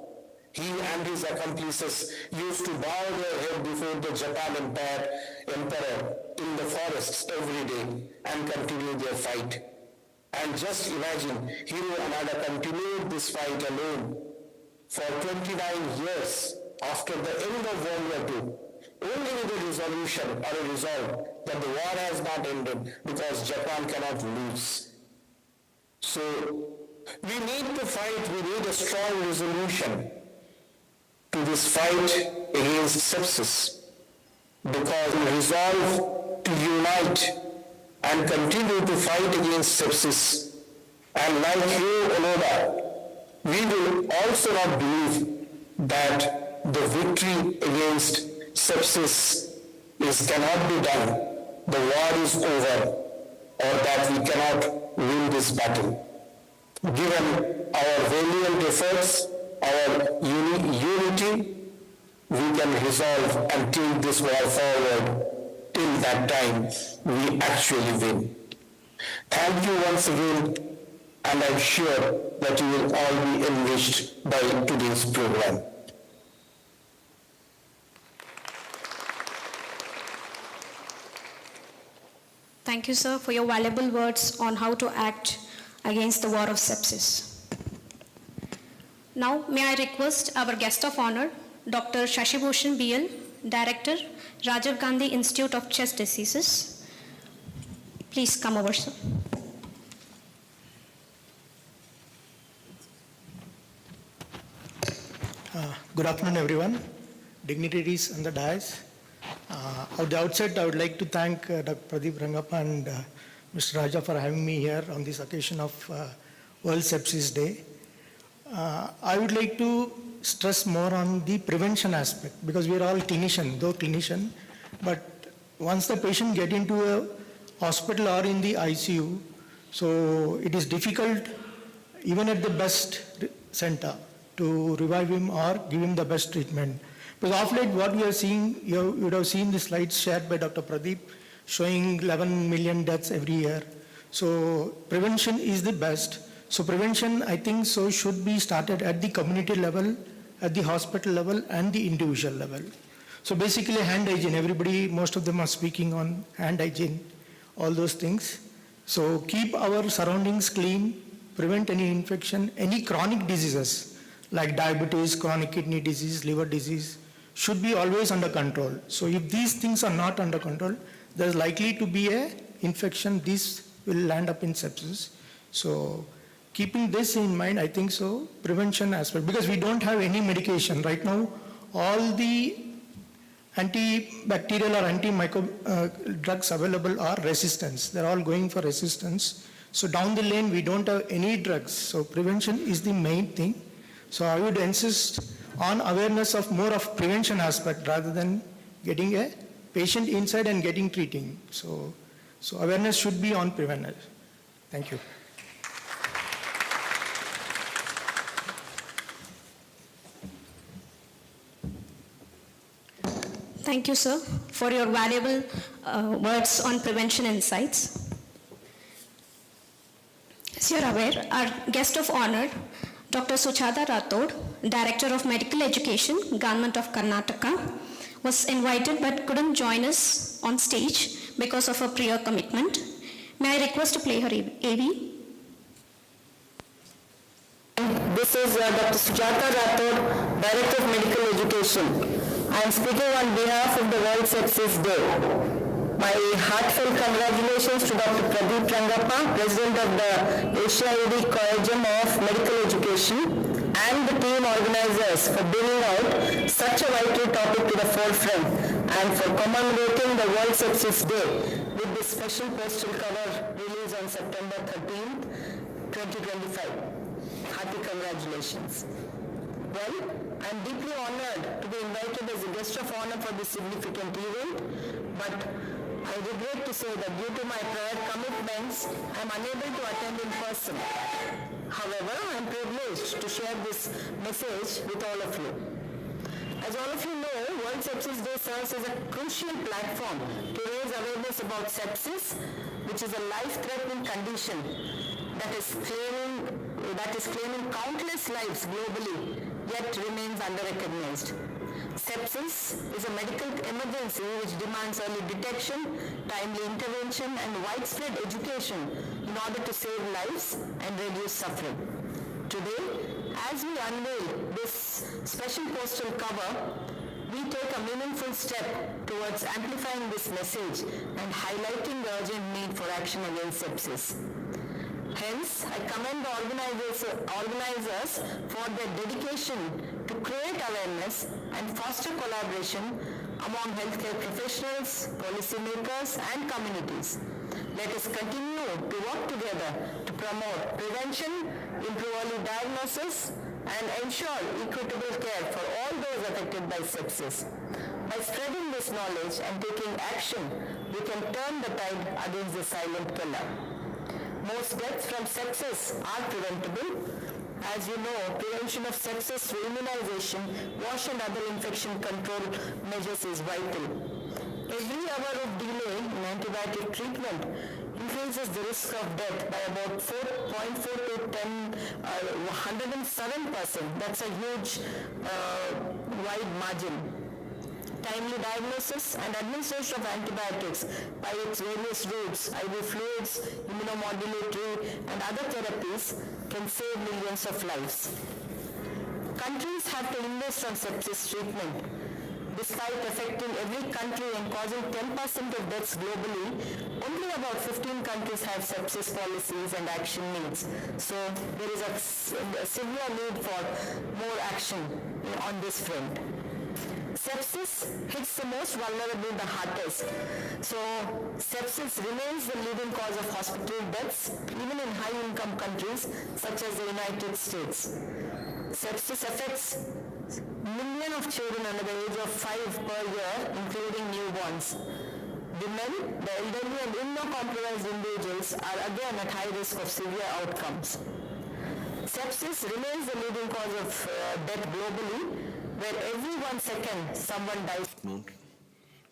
He and his accomplices used to bow their head before the Japan emperor in the forests every day and continue their fight. And just imagine, Hiro Onoda continued this fight alone for 29 years after the end of World War II, only with a resolution or a resolve that the war has not ended because Japan cannot lose. So, we need to fight, we need a strong resolution to this fight against sepsis, because we resolve to unite and continue to fight against sepsis. And like Hiro Onoda, we will also not believe that the victory against sepsis cannot be done, the war is over, or that we cannot win this battle. Given our valiant efforts, our unity, we can resolve and take this war forward. Till that time, we actually win. Thank you once again, and I'm sure that you will all be enriched by today's program. Thank you, sir, for your valuable words on how to act against the war of sepsis. Now, may I request our guest of honor, Dr. Shashibhushan BL, Director, Rajiv Gandhi Institute of Chest Diseases. Please come over, sir. Good afternoon, everyone. Dignitaries on the dais. At the outset, I would like to thank Dr. Pradeep Rangappa and Mr. Raja for having me here on this occasion of World Sepsis Day. I would like to stress more on the prevention aspect, because we are all clinician, but once the patient get into a hospital or in the ICU, so it is difficult even at the best center to revive him or give him the best treatment. Because of late what we are seeing, you would have seen the slides shared by Dr. Pradeep showing 11 million deaths every year. So prevention is the best. So prevention, I think, so should be started at the community level, at the hospital level, and the individual level. So basically hand hygiene, everybody, most of them are speaking on hand hygiene, all those things. So keep our surroundings clean, prevent any infection, any chronic diseases like diabetes, chronic kidney disease, liver disease, should be always under control. So if these things are not under control, there is likely to be a infection, this will land up in sepsis. So keeping this in mind, I think so, prevention aspect, because we don't have any medication. Right now, all the antibacterial or antimicrobial drugs available are resistance. They're all going for resistance. So down the lane, we don't have any drugs. So prevention is the main thing. So I would insist on awareness of more of prevention aspect rather than getting a patient inside and getting treating. So awareness should be on prevention. Thank you. Thank you, sir, for your valuable words on prevention insights. As you're aware, our guest of honor, Dr. Suchada Rathod, Director of Medical Education, Government of Karnataka, was invited but couldn't join us on stage because of a prior commitment. May I request to play her AV? This is Dr. Sujata Rathod, Director of Medical Education. I am speaking on behalf of the World Sepsis Day. My heartfelt congratulations to Dr. Pradeep Rangappa, President of the ASIAD Collegium of Medical Education, and the team organizers for bringing out such a vital topic to the forefront and for commemorating the World Sepsis Day with this special postal cover released on September 13th, 2025. Hearty congratulations. Well, I am deeply honored to be invited as a guest of honor for this significant event, but I regret to say that due to my prior commitments, I am unable to attend in person. However, I am privileged to share this message with all of you. As all of you know, World Sepsis Day serves as a crucial platform to raise awareness about sepsis, which is a life-threatening condition that is claiming countless lives globally, yet remains under-recognized. Sepsis is a medical emergency which demands early detection, timely intervention, and widespread education in order to save lives and reduce suffering. Today, as we unveil this special postal cover, we take a meaningful step towards amplifying this message and highlighting the urgent need for action against sepsis. Hence, I commend the organizers for their dedication to create awareness and foster collaboration among healthcare professionals, policymakers, and communities. Let us continue to work together to promote prevention, improve early diagnosis, and ensure equitable care for all those affected by sepsis. By spreading this knowledge and taking action, we can turn the tide against the silent killer. Most deaths from sepsis are preventable. As you know, prevention of sepsis through immunization, wash and other infection control measures is vital. Every hour of delay in antibiotic treatment increases the risk of death by about 4.4 to 107%. That's a huge wide margin. Timely diagnosis and administration of antibiotics by its various routes, IV fluids, immunomodulatory, and other therapies can save millions of lives. Countries have to invest on sepsis treatment. Despite affecting every country and causing 10% of deaths globally, only about 15 countries have sepsis policies and action needs. So there is a severe need for more action on this front. Sepsis hits the most vulnerable the hardest. So sepsis remains the leading cause of hospital deaths, even in high-income countries such as the United States. Sepsis affects millions of children under the age of 5 per year, including newborns. Women, the elderly, and immunocompromised individuals are again at high risk of severe outcomes. Sepsis remains the leading cause of death globally, where every 1 second someone dies.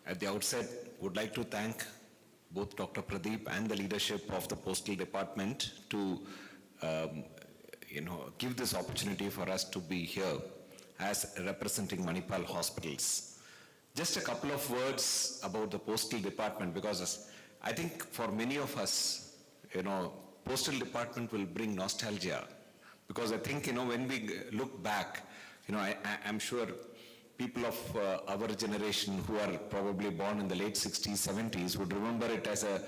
At the outset, would like to thank both Dr. Pradeep and the leadership of the Postal Department to give this opportunity for us to be here as representing Manipal hospitals. Just a couple of words about the Postal Department, because I think for many of us, Postal Department will bring nostalgia, because I think, when we look back, I'm sure people of our generation who are probably born in the late 60s, 70s would remember it as a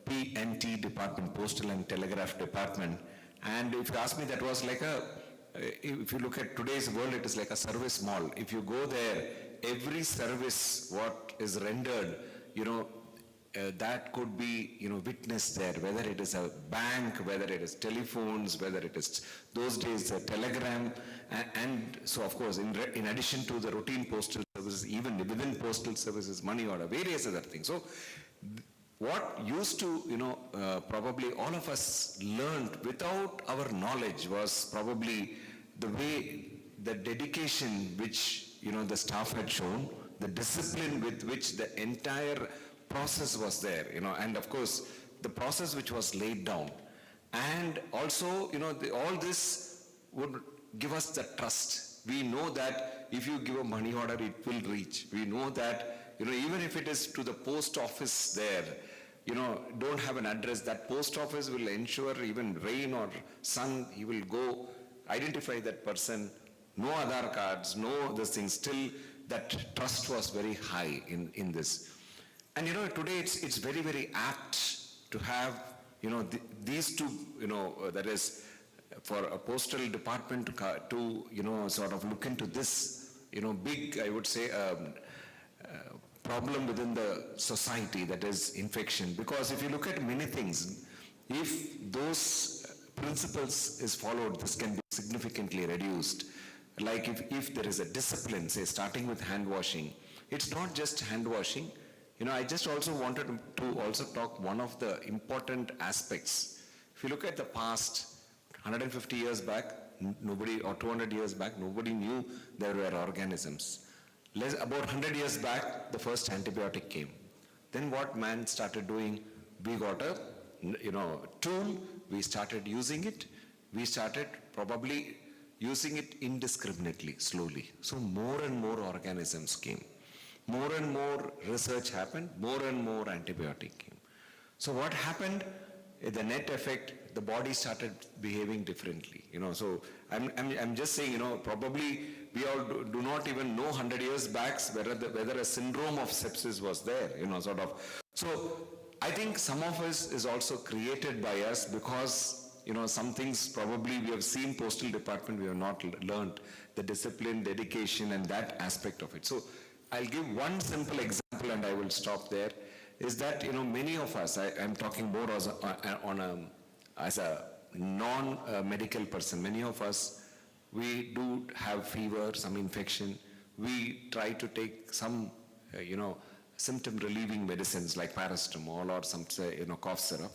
PNT department, Postal and Telegraph Department. And if you ask me, that was like if you look at today's world, it is like a service mall. If you go there, every service what is rendered, that could be, witnessed there, whether it is a bank, whether it is telephones, whether it is those days a telegram, and so of course, in addition to the routine postal services, even within postal services, money order, various other things. So what used to, probably all of us learned without our knowledge was probably the way, the dedication which, the staff had shown, the discipline with which the entire process was there, and of course, the process which was laid down. And also, all this would give us the trust. We know that if you give a money order, it will reach. We know that, even if it is to the post office there, don't have an address, that post office will ensure even rain or sun, he will go identify that person, no Aadhaar cards, no this thing. Still, that trust was very high in this. And today it's very, very apt to have, these two, that is for a postal department to sort of look into this, big, I would say, problem within the society, that is infection. Because if you look at many things, if those principles is followed, this can be significantly reduced. Like if there is a discipline, say starting with hand washing, it's not just hand washing. I just also wanted to also talk one of the important aspects. If you look at the past, 150 years back, nobody, or 200 years back, nobody knew there were organisms. About 100 years back, the first antibiotic came. Then what man started doing, we got a tool, we started using it, we started probably using it indiscriminately, slowly. So more and more organisms came. More and more research happened, more and more antibiotic came. So what happened, the net effect, the body started behaving differently. So I'm just saying, probably we all do not even know 100 years back whether a syndrome of sepsis was there, sort of. So I think some of us is also created by us because, some things probably we have seen postal department, we have not learned the discipline, dedication, and that aspect of it. So I'll give one simple example and I will stop there, is that, many of us, I'm talking more as a non-medical person, many of us, we do have fever, some infection, we try to take some, symptom relieving medicines like paracetamol or some, cough syrup.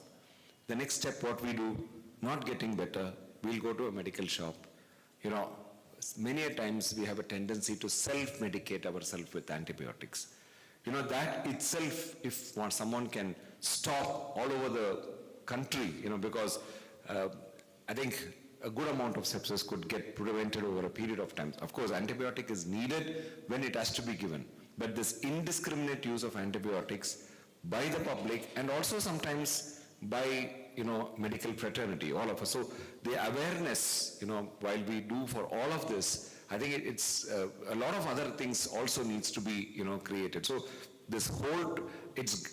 The next step, what we do, not getting better, we'll go to a medical shop. Many a times we have a tendency to self-medicate ourselves with antibiotics. That itself, if someone can stop all over the country, because I think a good amount of sepsis could get prevented over a period of time. Of course, antibiotic is needed when it has to be given. But this indiscriminate use of antibiotics by the public and also sometimes by, medical fraternity, all of us. So the awareness, while we do for all of this, I think it's a lot of other things also needs to be, created. So this whole,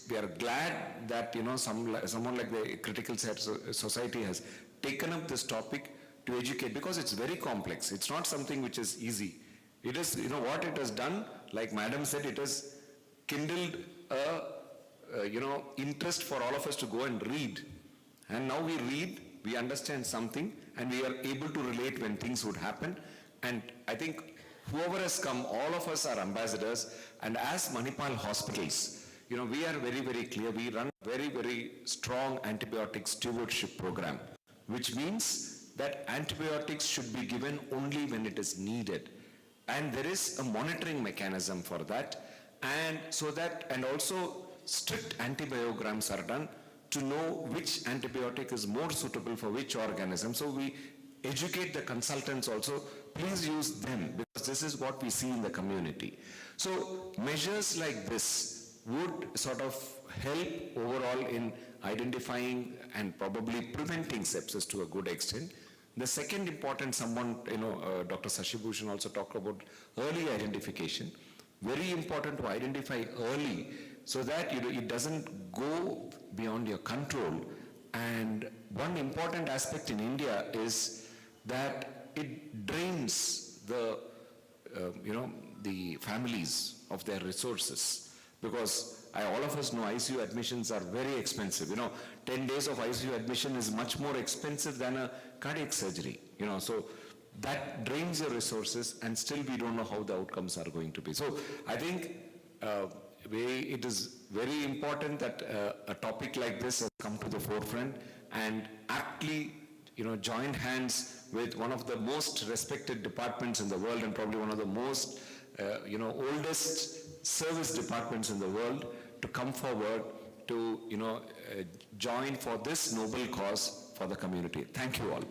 we are glad that, someone like the Critical Society has taken up this topic to educate, because it's very complex. It's not something which is easy. It is, what it has done, like Madam said, it has kindled a, interest for all of us to go and read. And now we read, we understand something, and we are able to relate when things would happen. And I think whoever has come, all of us are ambassadors. And as Manipal hospitals, we are very, very clear. We run a very, very strong antibiotic stewardship program, which means that antibiotics should be given only when it is needed. And there is a monitoring mechanism for that. And so that, and also strict antibiograms are done to know which antibiotic is more suitable for which organism. So we educate the consultants also, please use them, because this is what we see in the community. So measures like this would sort of help overall in identifying and probably preventing sepsis to a good extent. The second important, Dr. Sashibhushan also talked about early identification. Very important to identify early so that it doesn't go beyond your control. And one important aspect in India is that it drains the families of their resources, because all of us know ICU admissions are very expensive. 10 days of ICU admission is much more expensive than a cardiac surgery. So that drains your resources, and still we don't know how the outcomes are going to be. So I think it is very important that a topic like this has come to the forefront, and aptly, join hands with one of the most respected departments in the world, and probably one of the most, oldest service departments in the world, to come forward to, join for this noble cause for the community. Thank you all.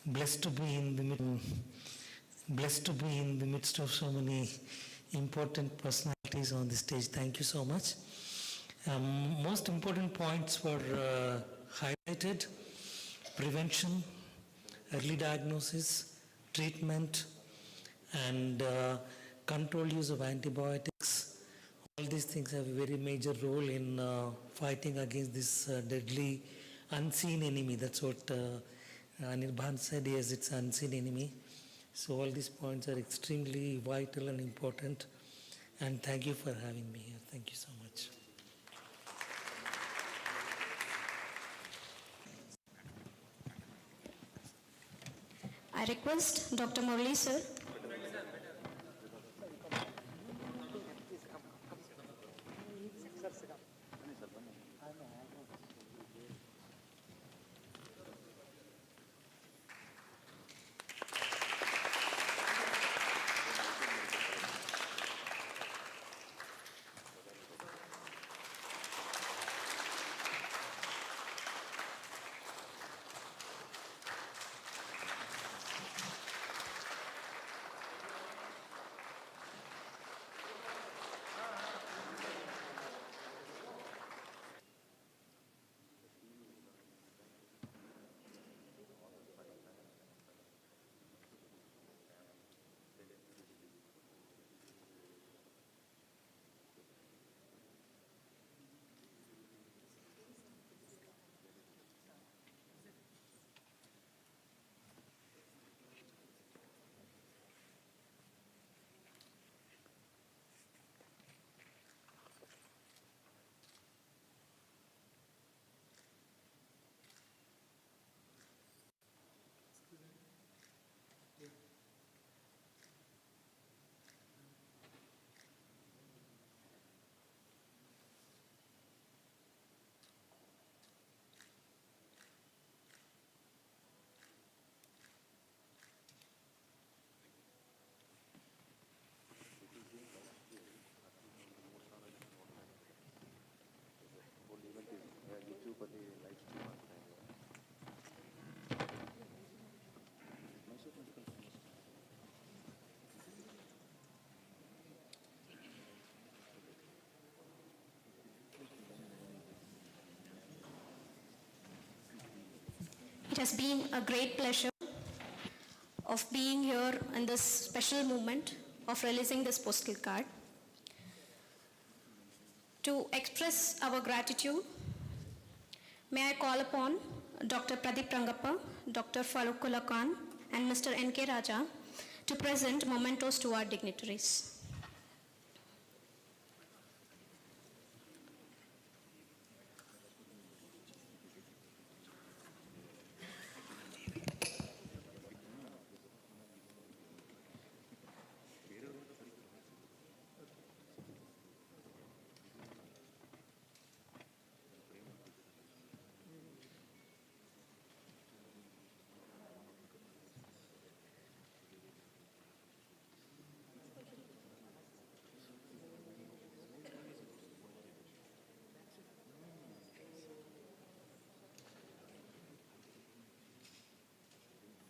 Blessed to be in the middle. blessed to be in the midst of so many important personalities on the stage. Thank you so much. Most important points were highlighted: prevention, early diagnosis, treatment, and controlled use of antibiotics. All these things have a very major role in fighting against this deadly unseen enemy. That's what Anirban said. Yes, it's an unseen enemy. So all these points are extremely vital and important. And thank you for having me here. Thank you so much. I request Dr. Murali sir. It has been a great pleasure of being here in this special moment of releasing this postal card. To express our gratitude, may I call upon Dr. Pradeep Rangappa, Dr. Farooqullah Khan, and Mr. N.K. Raja to present mementos to our dignitaries.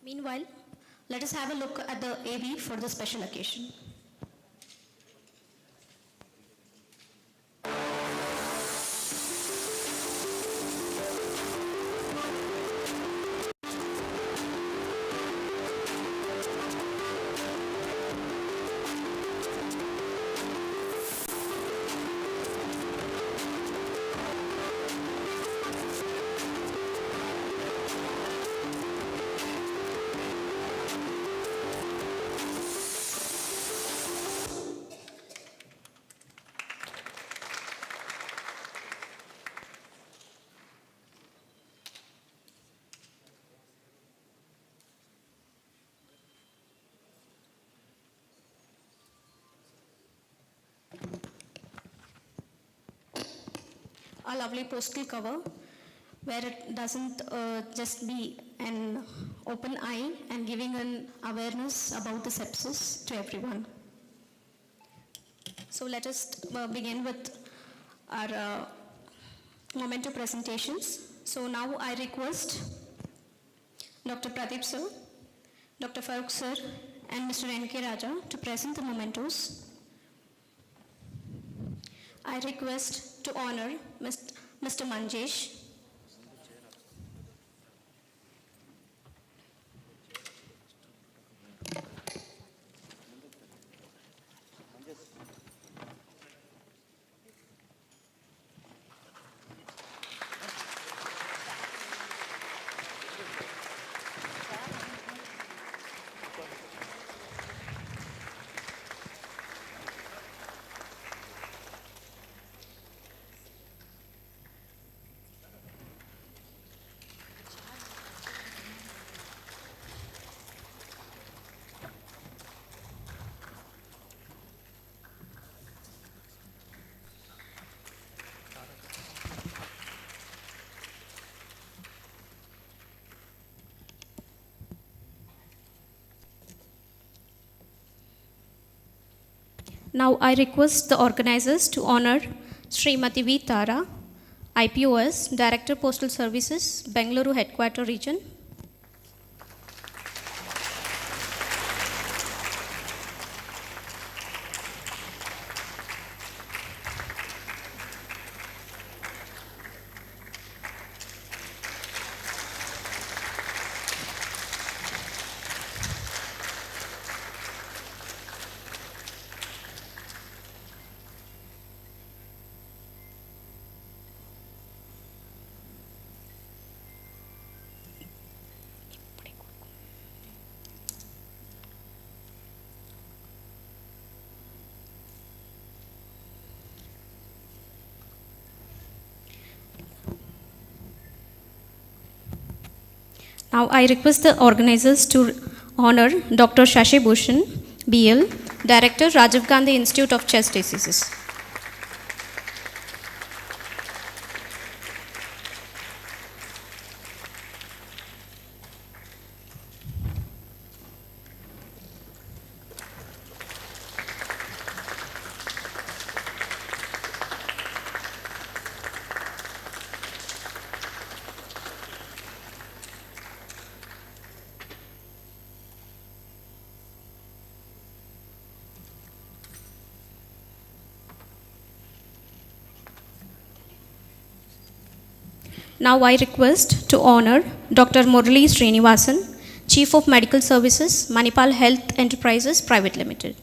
Meanwhile, let us have a look at the AV for the special occasion. A lovely postal cover where it doesn't just be an open eye and giving an awareness about the sepsis to everyone. So let us begin with our memento presentations. So now I request Dr. Pradeep sir, Dr. Farooq sir, and Mr. N.K. Raja to present the Momentos. I request to honor Mr. Manjesh. Now I request the organizers to honor Srimati V. Tara, IPOS, Director Postal Services, Bengaluru Headquarter Region. Now I request the organizers to honor Dr. Shashi Bhushan, BL, Director, Rajiv Gandhi Institute of Chest Diseases. Now I request to honor Dr. Murali Srinivasan, Chief of Medical Services, Manipal Health Enterprises Private Limited.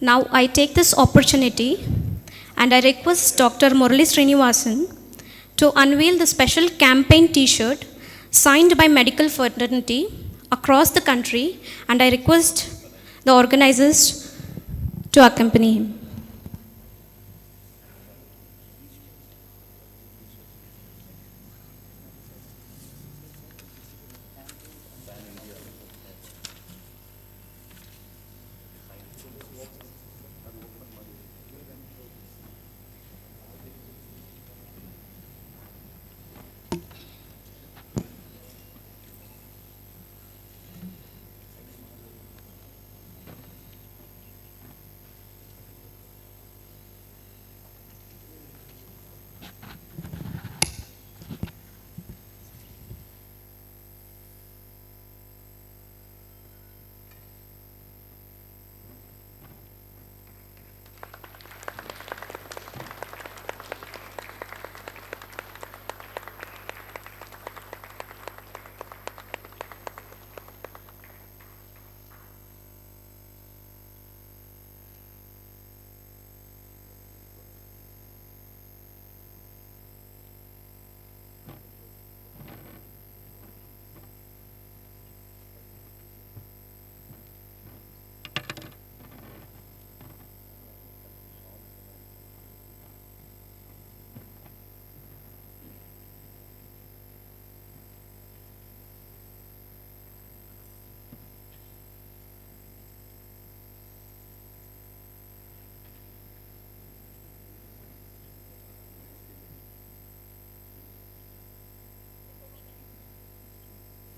Now I take this opportunity and I request Dr. Murali Srinivasan to unveil the special campaign t-shirt signed by medical fraternity across the country, and I request the organizers to accompany him.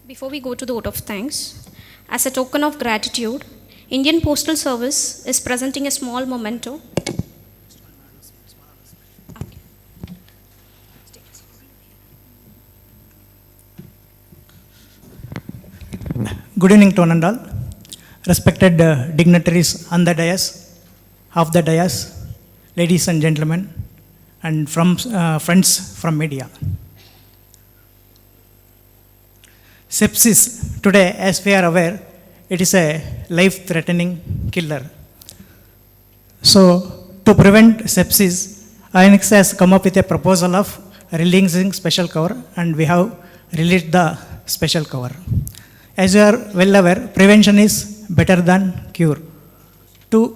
Before we go to the vote of thanks, as a token of gratitude, Indian Postal Service is presenting a small memento. Good evening to one and all. Respected dignitaries on the dais, of the dais, ladies and gentlemen, and from friends from media. Sepsis, today, as we are aware, it is a life-threatening killer. So, to prevent sepsis, INX has come up with a proposal of releasing special cover, and we have released the special cover. As you are well aware, prevention is better than cure. To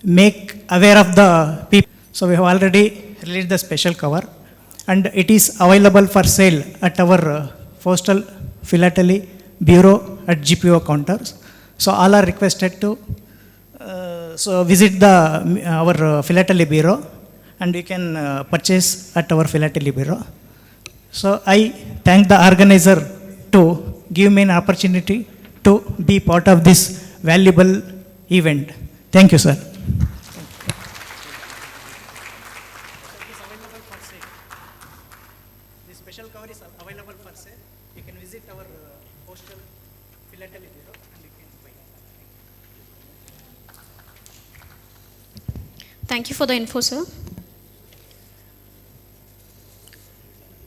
make aware of the people, so we have already released the special cover, and it is available for sale at our Postal Philately Bureau at GPO counters. So all are requested to visit our Philately Bureau, and you can purchase at our Philately Bureau. So I thank the organizer to give me an opportunity to be part of this valuable event. Thank you, sir. The special cover is available for sale. You can visit our Postal Philately Bureau and you can buy it. Thank you for the info, sir.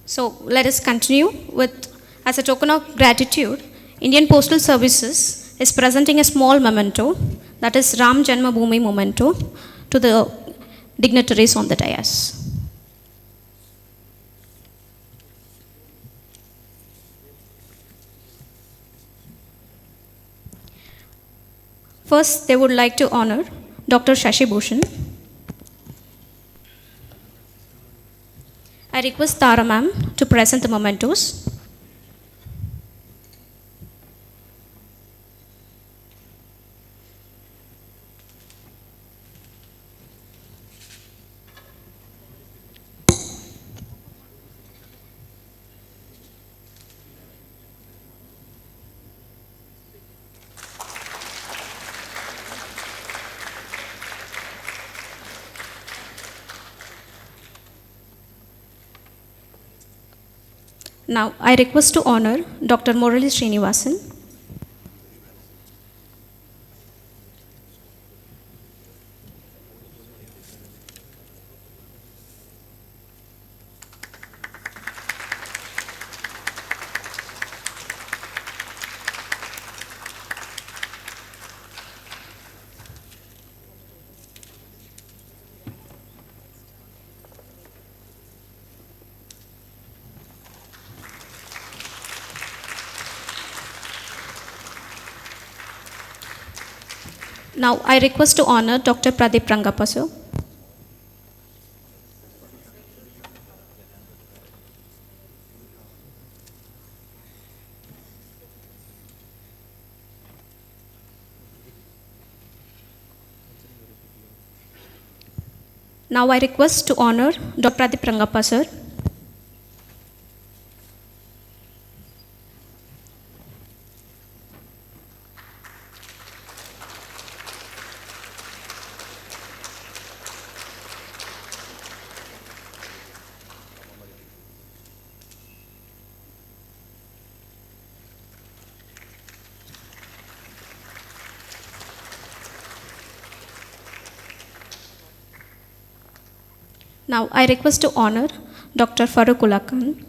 So let us continue with, as a token of gratitude, Indian Postal Services is presenting a small memento, that is Ram Janma Bhoomi memento, to the dignitaries on the dais. First, they would like to honor Dr. Shashi Bhushan. I request Tara ma'am to present the mementos. Now, I request to honor Dr. Murali Srinivasan. Now, I request to honor Dr. Pradeep Rangappa, sir. Now, I request to honor Dr. Pradeep Rangappa, sir. Now, I request to honor Dr. Farooqullah Khan.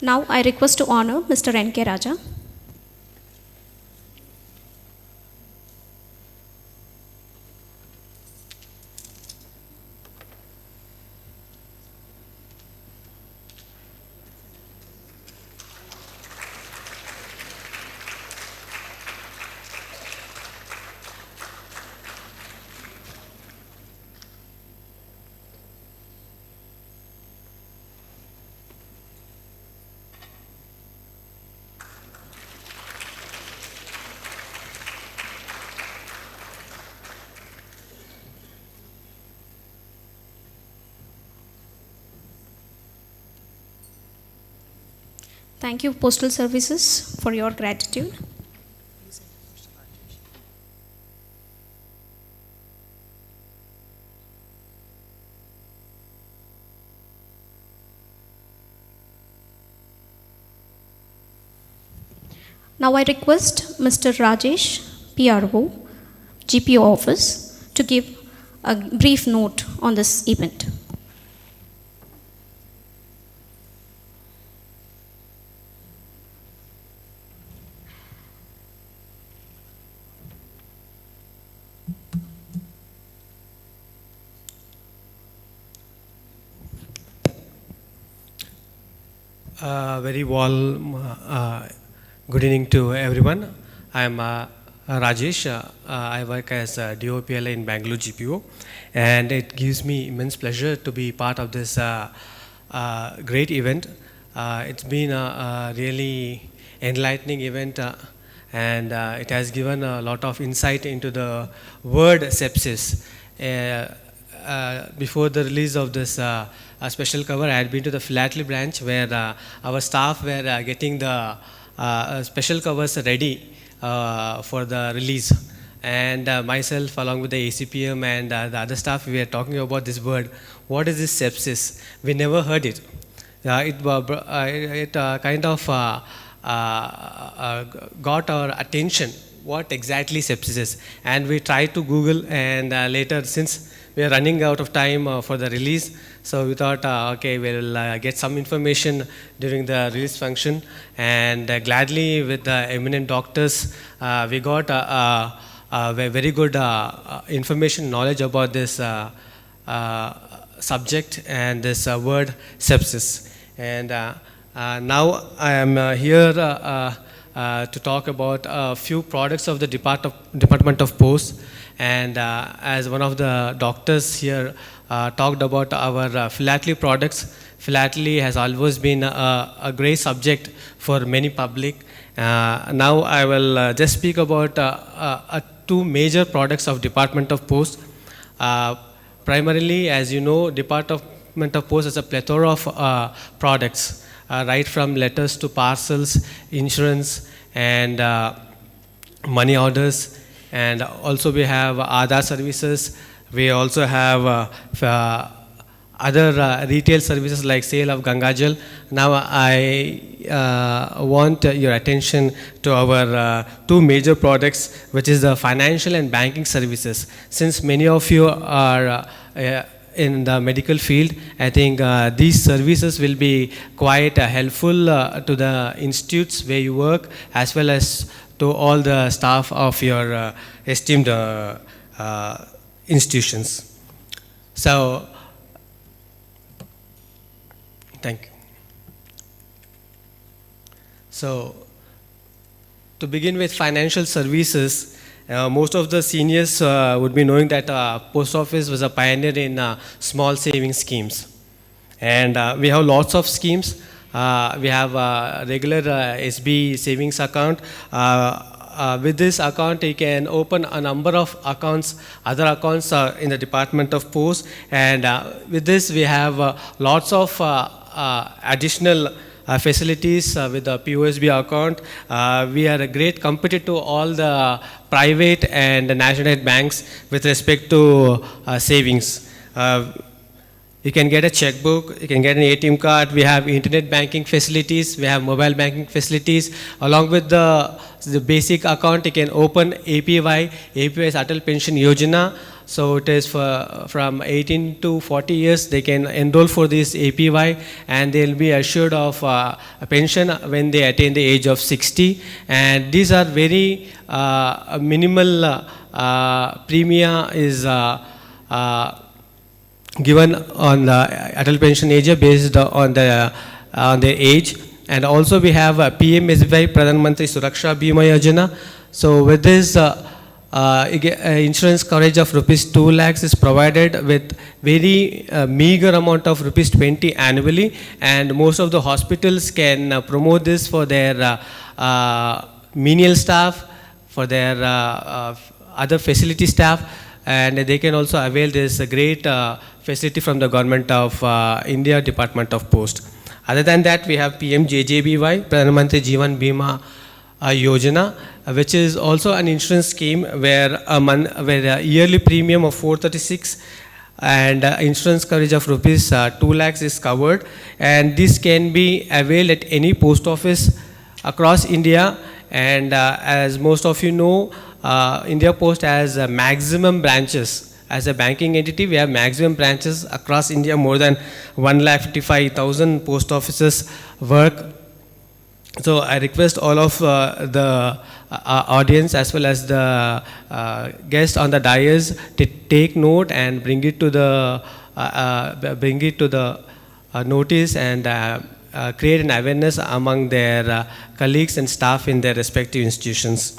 Now I request to honor Mr. N.K. Raja. Thank you, Postal Services, for your gratitude. Now I request Mr. Rajesh, PRO, GPO office, to give a brief note on this event. Very warm good evening to everyone. I am Rajesh. I work as a DOPLA in Bangalore GPO, and it gives me immense pleasure to be part of this great event. It's been a really enlightening event, and it has given a lot of insight into the word sepsis. Before the release of this special cover, I had been to the philately branch where our staff were getting the special covers ready for the release. And myself, along with the ACPM and the other staff, we were talking about this word. What is this sepsis? We never heard it. It kind of got our attention, what exactly sepsis is. And we tried to Google, and later, since we are running out of time for the release, so we thought, okay, we'll get some information during the release function. And gladly, with the eminent doctors, we got very good information, knowledge about this subject and this word sepsis. And now I am here to talk about a few products of the Department of Post. And as one of the doctors here talked about our philately products, philately has always been a great subject for many public. Now I will just speak about two major products of Department of Post. Primarily, as you know, Department of Post has a plethora of products, right from letters to parcels, insurance, and money orders. And also we have Aadhaar services. We also have other retail services like sale of Gangajal. Now I want your attention to our two major products, which is the financial and banking services. Since many of you are in the medical field, I think these services will be quite helpful to the institutes where you work, as well as to all the staff of your esteemed institutions. So, thank you. So, to begin with financial services, most of the seniors would be knowing that Post Office was a pioneer in small saving schemes. And we have lots of schemes. We have a regular SB savings account. With this account, you can open a number of accounts, other accounts in the Department of Post. And with this, we have lots of additional facilities with the POSB account. We are a great competitor to all the private and nationalized banks with respect to savings. You can get a checkbook, you can get an ATM card, we have internet banking facilities, we have mobile banking facilities. Along with the basic account, you can open APY. APY is Atal Pension Yojana. So it is from 18 to 40 years, they can enroll for this APY, and they'll be assured of a pension when they attain the age of 60. And these are very minimal premia is given on the Atal pension age based on their age. And also we have PMSBY, Pradhan Mantri Suraksha Bima Yojana. So with this insurance coverage of rupees 2 lakhs is provided with very meager amount of rupees 20 annually, and most of the hospitals can promote this for their menial staff, for their other facility staff, and they can also avail this great facility from the government of India, Department of Post. Other than that, we have PMJJBY, Pradhan Mantri Jeevan Bima Yojana, which is also an insurance scheme where a yearly premium of 436 and insurance coverage of rupees 2 lakhs is covered, and this can be availed at any post office across India. And as most of you know, India Post has maximum branches. As a banking entity, we have maximum branches across India. More than 1,55,000 post offices work. So I request all of the audience as well as the guests on the dais to take note and bring it to the notice and create an awareness among their colleagues and staff in their respective institutions.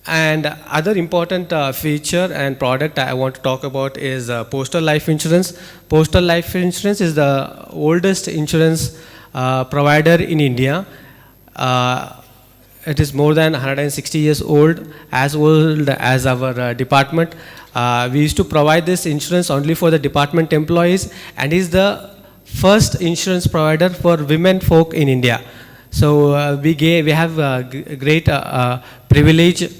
And other important feature and product I want to talk about is Postal Life Insurance. Postal Life Insurance is the oldest insurance provider in India. It is more than 160 years old as our department. We used to provide this insurance only for the department employees, and is the first insurance provider for women folk in India. So we have a great privilege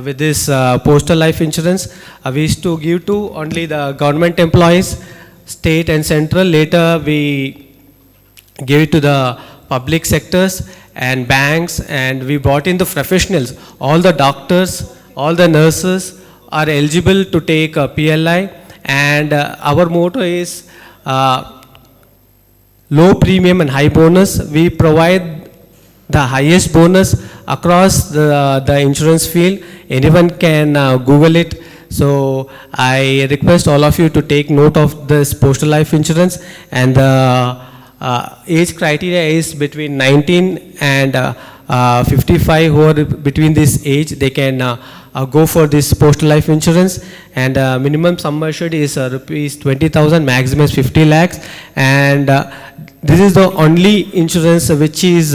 with this Postal Life Insurance. We used to give to only the government employees, state and central. Later we gave it to the public sectors and banks, and we brought in the professionals. All the doctors, all the nurses are eligible to take a PLI, and our motto is low premium and high bonus. We provide the highest bonus across the insurance field. Anyone can Google it. So I request all of you to take note of this Postal Life Insurance, and the age criteria is between 19 and 55. Who are between this age, they can go for this Postal Life Insurance, and minimum sum assured is rupees 20,000, maximum is 50 lakhs, and this is the only insurance which is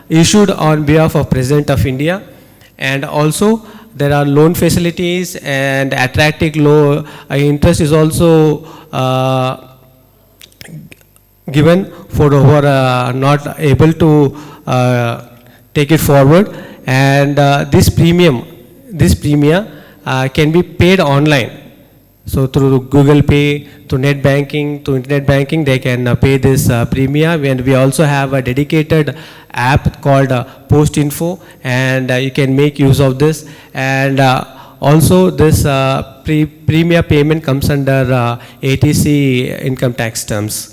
issued on behalf of President of India. And also there are loan facilities, and attractive low interest is also given for who are not able to take it forward. And this premium can be paid online. So through Google Pay, through net banking, to internet banking, they can pay this premium. And we also have a dedicated app called Post Info, and you can make use of this. And also this premium payment comes under ATC income tax terms.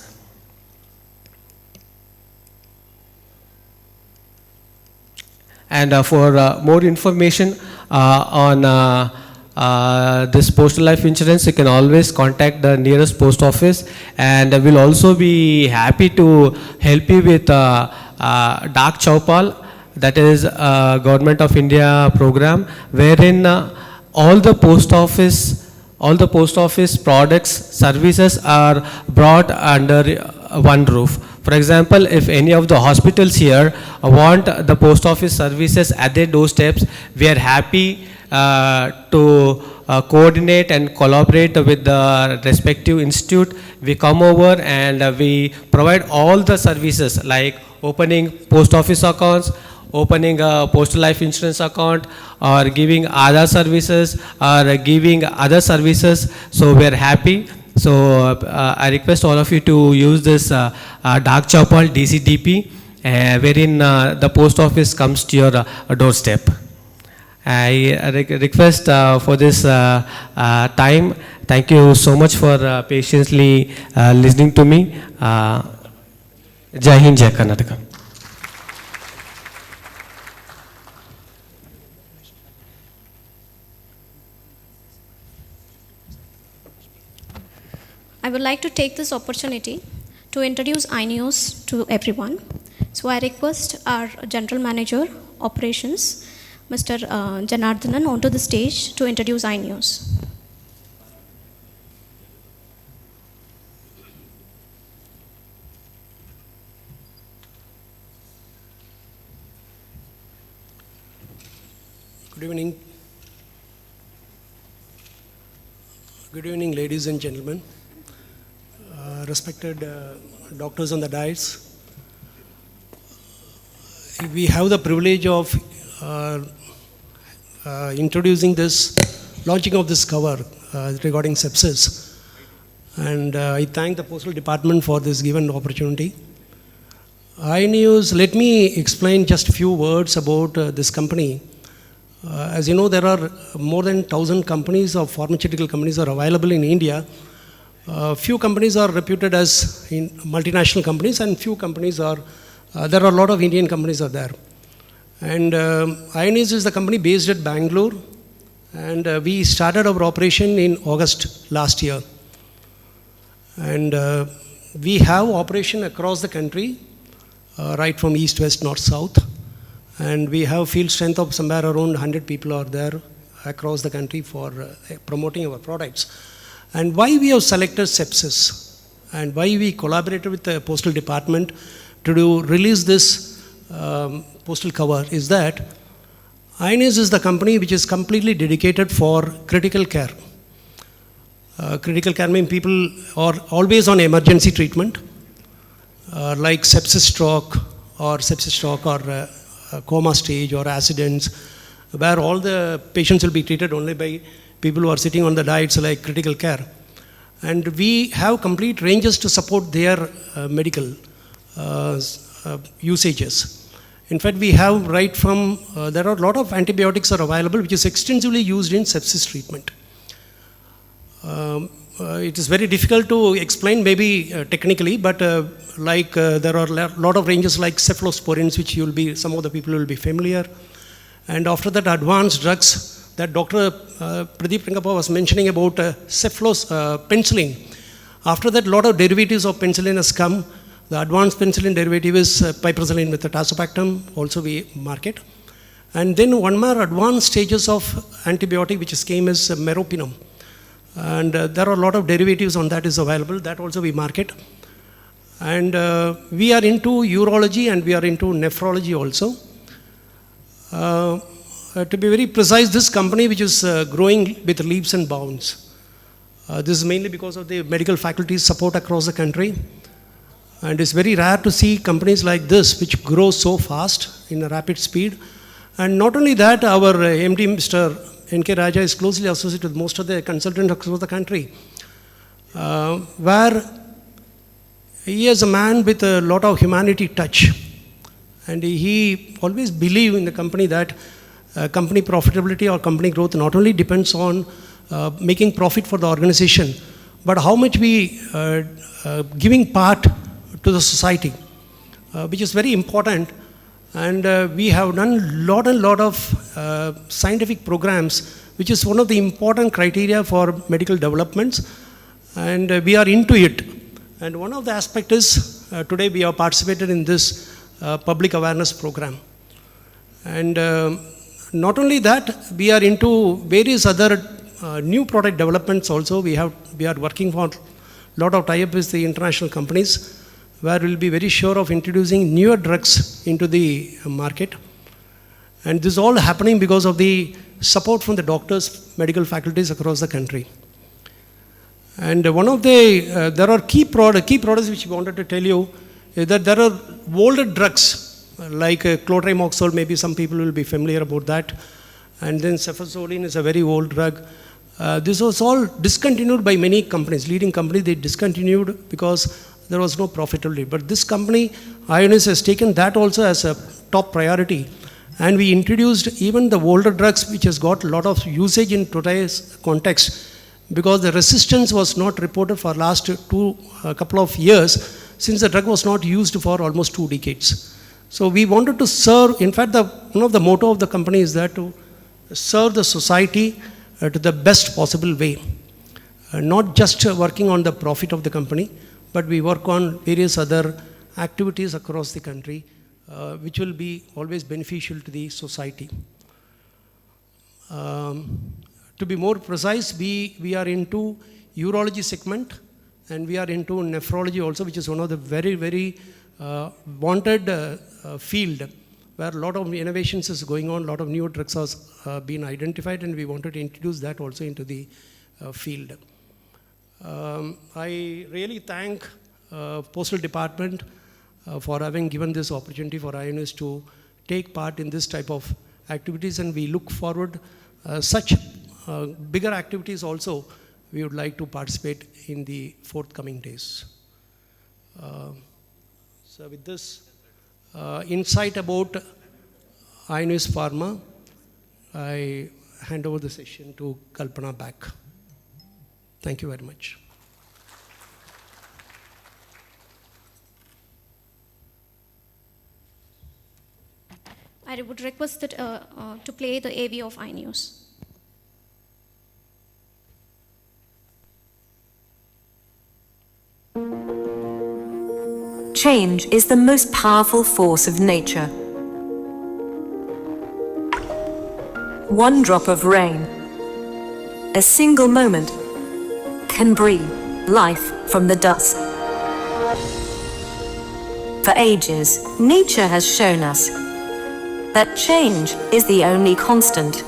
And for more information on this Postal Life Insurance, you can always contact the nearest post office, and we'll also be happy to help you with Dak Chaupal, that is a Government of India program, wherein all the post office products, services are brought under one roof. For example, if any of the hospitals here want the post office services at their doorsteps, we are happy to coordinate and collaborate with the respective institute. We come over and we provide all the services like opening post office accounts, opening a Postal Life Insurance account, or giving other services, or giving other services. So we are happy. So I request all of you to use this Dak Chaupal DCDP, wherein the post office comes to your doorstep. I request for this time. Thank you so much for patiently listening to me. Jai Hind, Jai Karnataka. I would like to take this opportunity to introduce Inios to everyone. So I request our General Manager, Operations, Mr. Janardhanan, onto the stage to introduce Inios. Good evening. Good evening, ladies and gentlemen. Respected doctors on the dais. We have the privilege of introducing this, launching of this cover regarding sepsis. And I thank the Postal Department for this given opportunity. Inios, let me explain just a few words about this company. As you know, there are more than 1,000 companies or pharmaceutical companies are available in India. Few companies are reputed as multinational companies, and few companies are, there are a lot of Indian companies are there. And Inios is the company based at Bangalore, and we started our operation in August last year. And we have operation across the country, right from east, west, north, south. And we have field strength of somewhere around 100 people are there across the country for promoting our products. And why we have selected sepsis and why we collaborated with the Postal Department to release this postal cover is that Inios is the company which is completely dedicated for critical care. Critical care means people are always on emergency treatment, like sepsis stroke or coma stage or accidents, where all the patients will be treated only by people who are sitting on the diets like critical care. And we have complete ranges to support their medical usages. In fact, we have right from, there are a lot of antibiotics are available which is extensively used in sepsis treatment. It is very difficult to explain maybe technically, but there are a lot of ranges like cephalosporins which you will be, some of the people will be familiar. And after that, advanced drugs that Dr. Pradeep Rangappa was mentioning about penicillin. After that, a lot of derivatives of penicillin has come. The advanced penicillin derivative is piperacillin with the tazobactam, also we market. And then one more advanced stages of antibiotic which came is meropenem. And there are a lot of derivatives on that is available, that also we market. And we are into urology and we are into nephrology also. To be very precise, this company which is growing with leaps and bounds. This is mainly because of the medical faculty's support across the country. And it's very rare to see companies like this which grow so fast in a rapid speed. And not only that, our MD, Mr. N.K. Raja, is closely associated with most of the consultants across the country, where he is a man with a lot of humanity touch. And he always believed in the company that company profitability or company growth not only depends on making profit for the organization, but how much we giving part to the society, which is very important. And we have done lot of scientific programs, which is one of the important criteria for medical developments, and we are into it. And one of the aspects is today we have participated in this public awareness program. And not only that, we are into various other new product developments also. We are working for a lot of tie-up with the international companies, where we'll be very sure of introducing newer drugs into the market. And this is all happening because of the support from the doctors, medical faculties across the country. And one of the, there are key products which we wanted to tell you, is that there are older drugs, like clotrimazole, maybe some people will be familiar about that. And then cefazolin is a very old drug. This was all discontinued by many companies, leading companies, they discontinued because there was no profitability. But this company, Inios, has taken that also as a top priority. And we introduced even the older drugs, which has got a lot of usage in today's context, because the resistance was not reported for last couple of years, since the drug was not used for almost 2 decades. So we wanted to serve, in fact, one of the motto of the company is that to serve the society to the best possible way. Not just working on the profit of the company, but we work on various other activities across the country, which will be always beneficial to the society. To be more precise, we are into urology segment, and we are into nephrology also, which is one of the very, very wanted field, where a lot of innovations is going on, a lot of new drugs have been identified, and we wanted to introduce that also into the field. I really thank Postal Department for having given this opportunity for Inios to take part in this type of activities, and we look forward such bigger activities also we would like to participate in the forthcoming days. So with this insight about Inios Pharma, I hand over the session to Kalpana back. Thank you very much. I would request that, to play the AV of Inios. Change is the most powerful force of nature. One drop of rain, a single moment, can breathe life from the dust. For ages, nature has shown us that change is the only constant.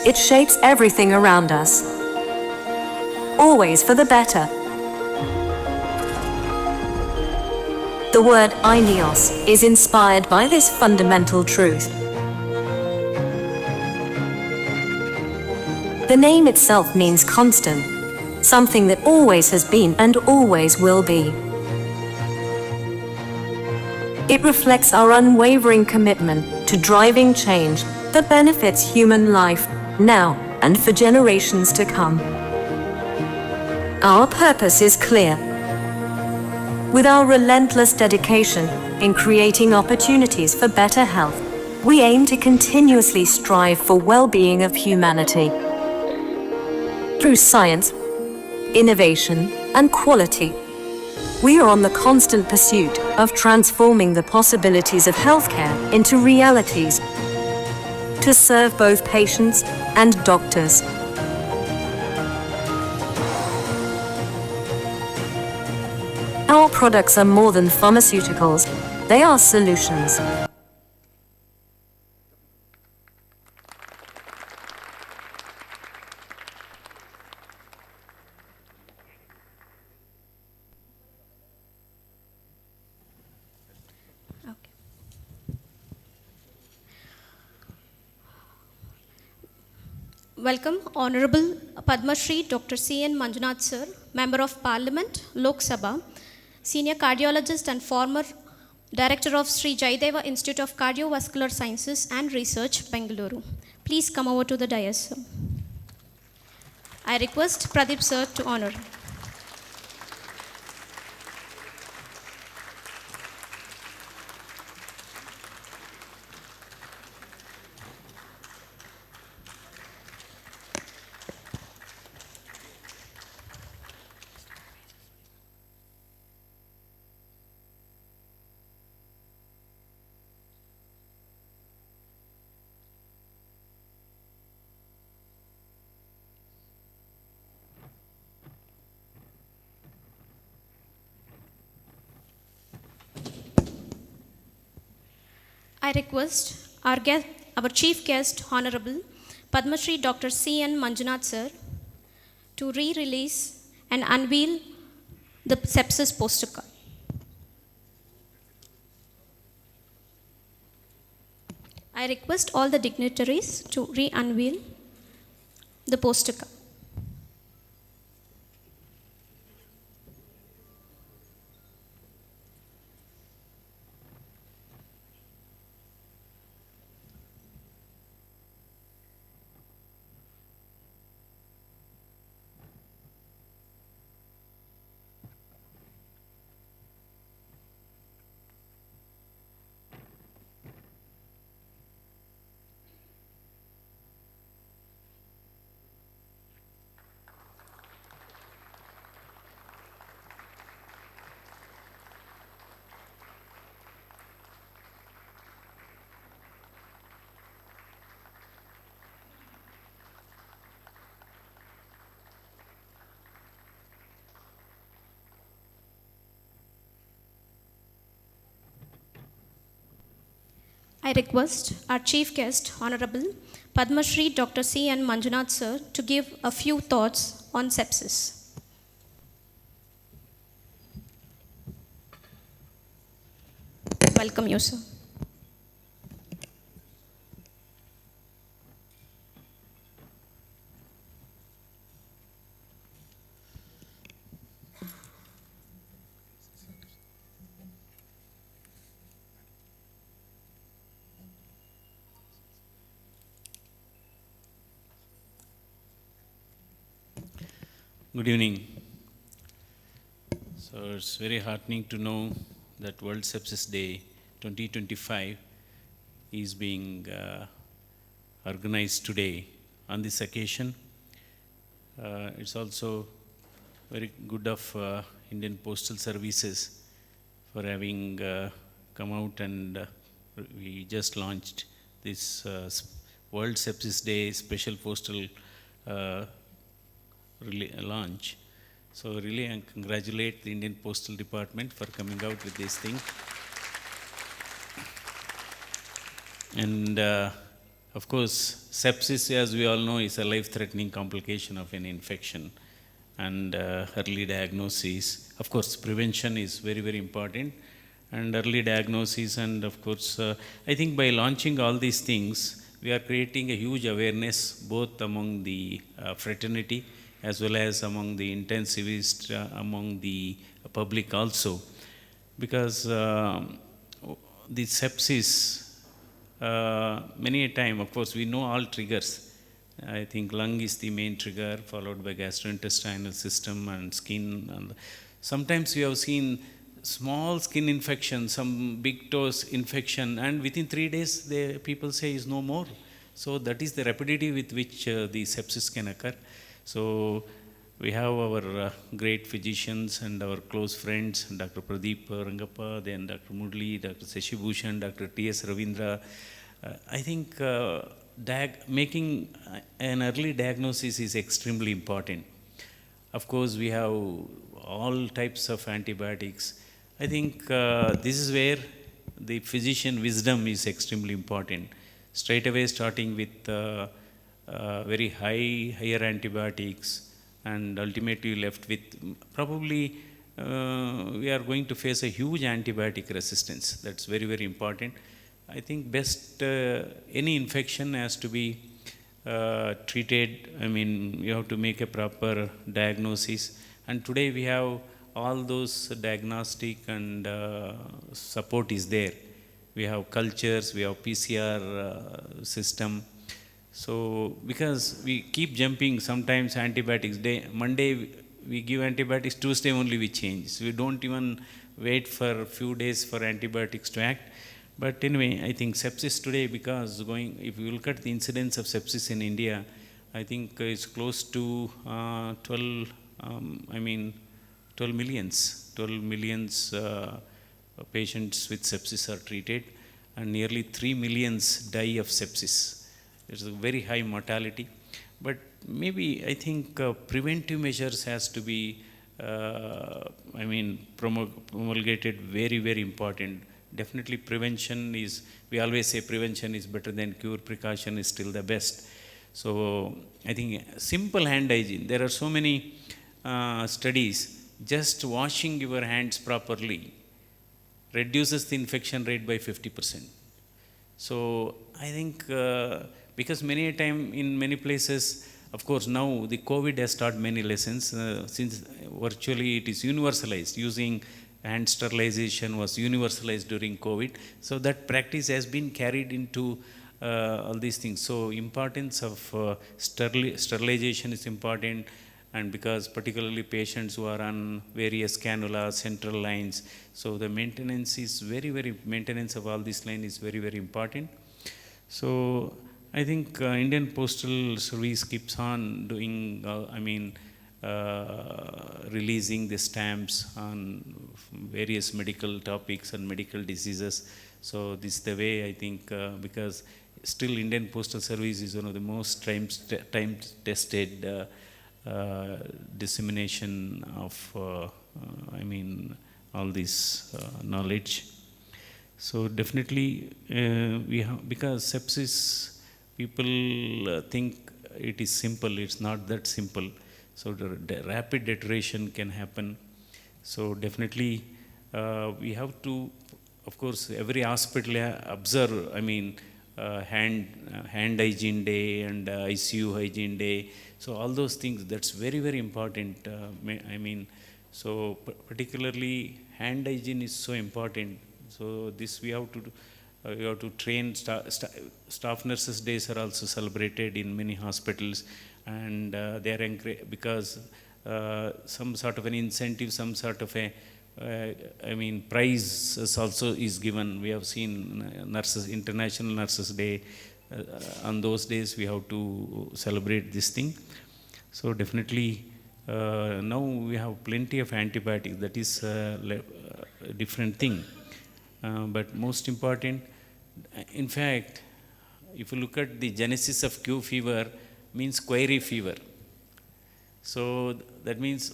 It shapes everything around us, always for the better. The word Inios is inspired by this fundamental truth. The name itself means constant, something that always has been and always will be. It reflects our unwavering commitment to driving change that benefits human life now and for generations to come. Our purpose is clear. With our relentless dedication in creating opportunities for better health, we aim to continuously strive for well-being of humanity. Through science, innovation, and quality, we are on the constant pursuit of transforming the possibilities of healthcare into realities to serve both patients and doctors. Our products are more than pharmaceuticals, they are solutions. Welcome, Honorable Padma Shri Dr. C.N. Manjunath Sir, Member of Parliament, Lok Sabha, Senior Cardiologist and former Director of Sri Jaideva Institute of Cardiovascular Sciences and Research, Bengaluru. Please come over to the dais, sir. I request Pradeep Sir to honor. I request our chief guest, Honorable Padma Shri Dr. C.N. Manjunath Sir, to re-release and unveil the Sepsis poster card. I request all the dignitaries to re-unveil the poster card. I request our chief guest, Honorable Padma Shri Dr. C.N. Manjunath sir, to give a few thoughts on sepsis. Welcome you, sir. Good evening. So it's very heartening to know that World Sepsis Day 2025 is being organized today on this occasion. It's also very good of Indian Postal Services for having come out and we just launched this World Sepsis Day special postal launch. So really I congratulate the Indian Postal Department for coming out with this thing. And of course, sepsis, as we all know, is a life-threatening complication of an infection. And early diagnosis, of course, prevention is very, very important. And early diagnosis, and of course, I think by launching all these things, we are creating a huge awareness both among the fraternity as well as among the intensivists, among the public also. Because the sepsis, many a time, of course, we know all triggers. I think lung is the main trigger, followed by gastrointestinal system and skin. And sometimes we have seen small skin infection, some big toes infection, and within 3 days, the people say is no more. So that is the rapidity with which the sepsis can occur. So we have our great physicians and our close friends, Dr. Pradeep Rangappa, then Dr. Murli, Dr. Shashi Bhushan, Dr. T.S. Ravindra. I think making an early diagnosis is extremely important. Of course, we have all types of antibiotics. I think this is where the physician wisdom is extremely important. Straight away starting with very higher antibiotics, and ultimately left with probably we are going to face a huge antibiotic resistance. That's very, very important. I think best any infection has to be treated. I mean, you have to make a proper diagnosis. And today we have all those diagnostic and support is there. We have cultures, we have PCR system. So because we keep jumping, sometimes antibiotics, Monday we give antibiotics, Tuesday only we change. So we don't even wait for a few days for antibiotics to act. But anyway, I think sepsis today, because if you look at the incidence of sepsis in India, I think it's close to 12 millions. 12 millions patients with sepsis are treated, and nearly 3 millions die of sepsis. It's a very high mortality. But maybe I think preventive measures has to be, promulgated very, very important. Definitely prevention is, we always say prevention is better than cure, precaution is still the best. So I think simple hand hygiene, there are so many studies, just washing your hands properly reduces the infection rate by 50%. So I think because many a time in many places, of course now the COVID has taught many lessons, since virtually it is universalized, using hand sterilization was universalized during COVID. So that practice has been carried into all these things. So importance of sterilization is important, and because particularly patients who are on various cannulas, central lines, so the maintenance is maintenance of all this line is very, very important. So I think Indian Postal Service keeps on doing, releasing the stamps on various medical topics and medical diseases. So this is the way, I think, because still Indian Postal Service is one of the most time-tested dissemination of, all this knowledge. So definitely we have, because sepsis, people think it is simple, it's not that simple. So the rapid deterioration can happen. So definitely we have to, of course, every hospital observe, I mean, hand hygiene day and ICU hygiene day. So all those things, that's very, very important. I mean, so particularly hand hygiene is so important. So this we have to do. We have to train staff nurses days are also celebrated in many hospitals, and they are because some sort of an incentive, some sort of a I mean prize also is given. We have seen nurses, International Nurses Day. On those days we have to celebrate this thing. So definitely now we have plenty of antibiotics. That is a different thing. But most important, in fact, if you look at the genesis of Q fever, means query fever. So that means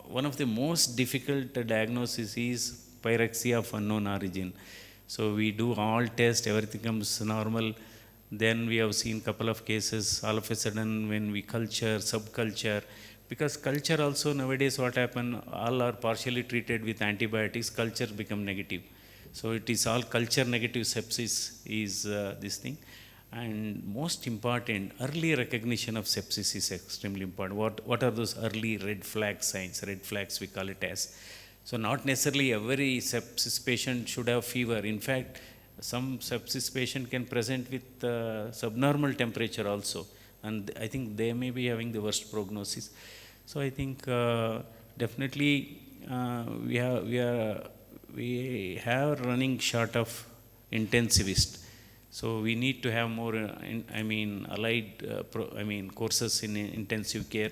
one of the most difficult diagnosis is pyrexia of unknown origin. So we do all tests, everything comes normal. Then we have seen couple of cases, all of a sudden when we culture, subculture, because culture also nowadays what happen, all are partially treated with antibiotics, culture become negative. So it is all culture negative sepsis is this thing. And most important, early recognition of sepsis is extremely important. What are those early red flag signs? Red flags we call it as. So not necessarily every sepsis patient should have fever. In fact, some sepsis patient can present with subnormal temperature also. And I think they may be having the worst prognosis. So I think definitely we have running short of intensivists. So we need to have more, allied, courses in intensive care.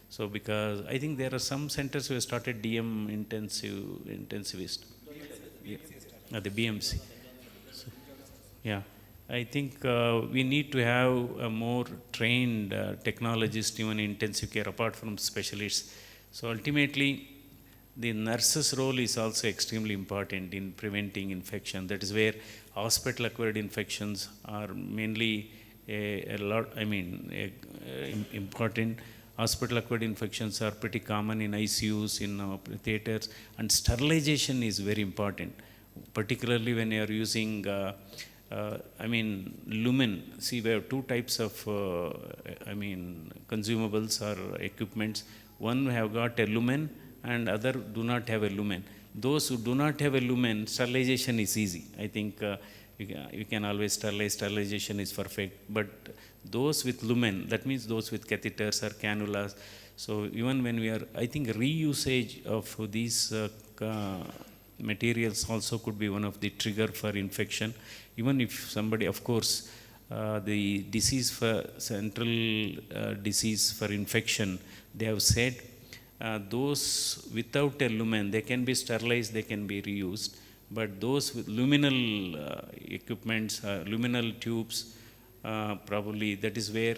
So because I think there are some centers who have started DM intensivist. The BMC. So, yeah, I think we need to have a more trained technologists even in intensive care apart from specialists. So ultimately, the nurse's role is also extremely important in preventing infection. That is where hospital-acquired infections are mainly important. Hospital-acquired infections are pretty common in ICUs, in theaters, and sterilization is very important, particularly when you are using, lumen. See, we have two types of, consumables or equipments. One have got a lumen, and other do not have a lumen. Those who do not have a lumen, sterilization is easy. I think you can always sterilize, sterilization is perfect. But those with lumen, that means those with catheters or cannulas. So even when we are, I think reusage of these materials also could be one of the trigger for infection. Even if somebody, of course, the disease for central disease for infection, they have said those without a lumen, they can be sterilized, they can be reused. But those with luminal equipments, luminal tubes, probably that is where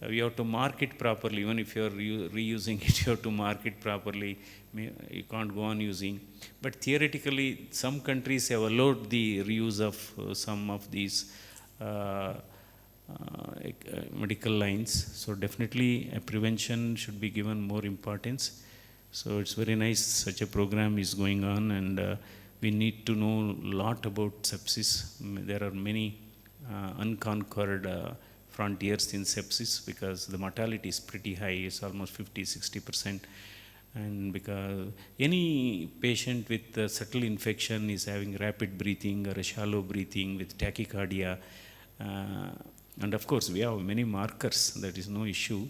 you have to mark it properly. Even if you are reusing it, you have to mark it properly. You can't go on using. But theoretically, some countries have allowed the reuse of some of these medical lines. So definitely a prevention should be given more importance. So it's very nice such a program is going on, and we need to know a lot about sepsis. There are many unconquered frontiers in sepsis because the mortality is pretty high. It's almost 50-60%. And because any patient with a subtle infection is having rapid breathing or a shallow breathing with tachycardia, and of course we have many markers, that is no issue.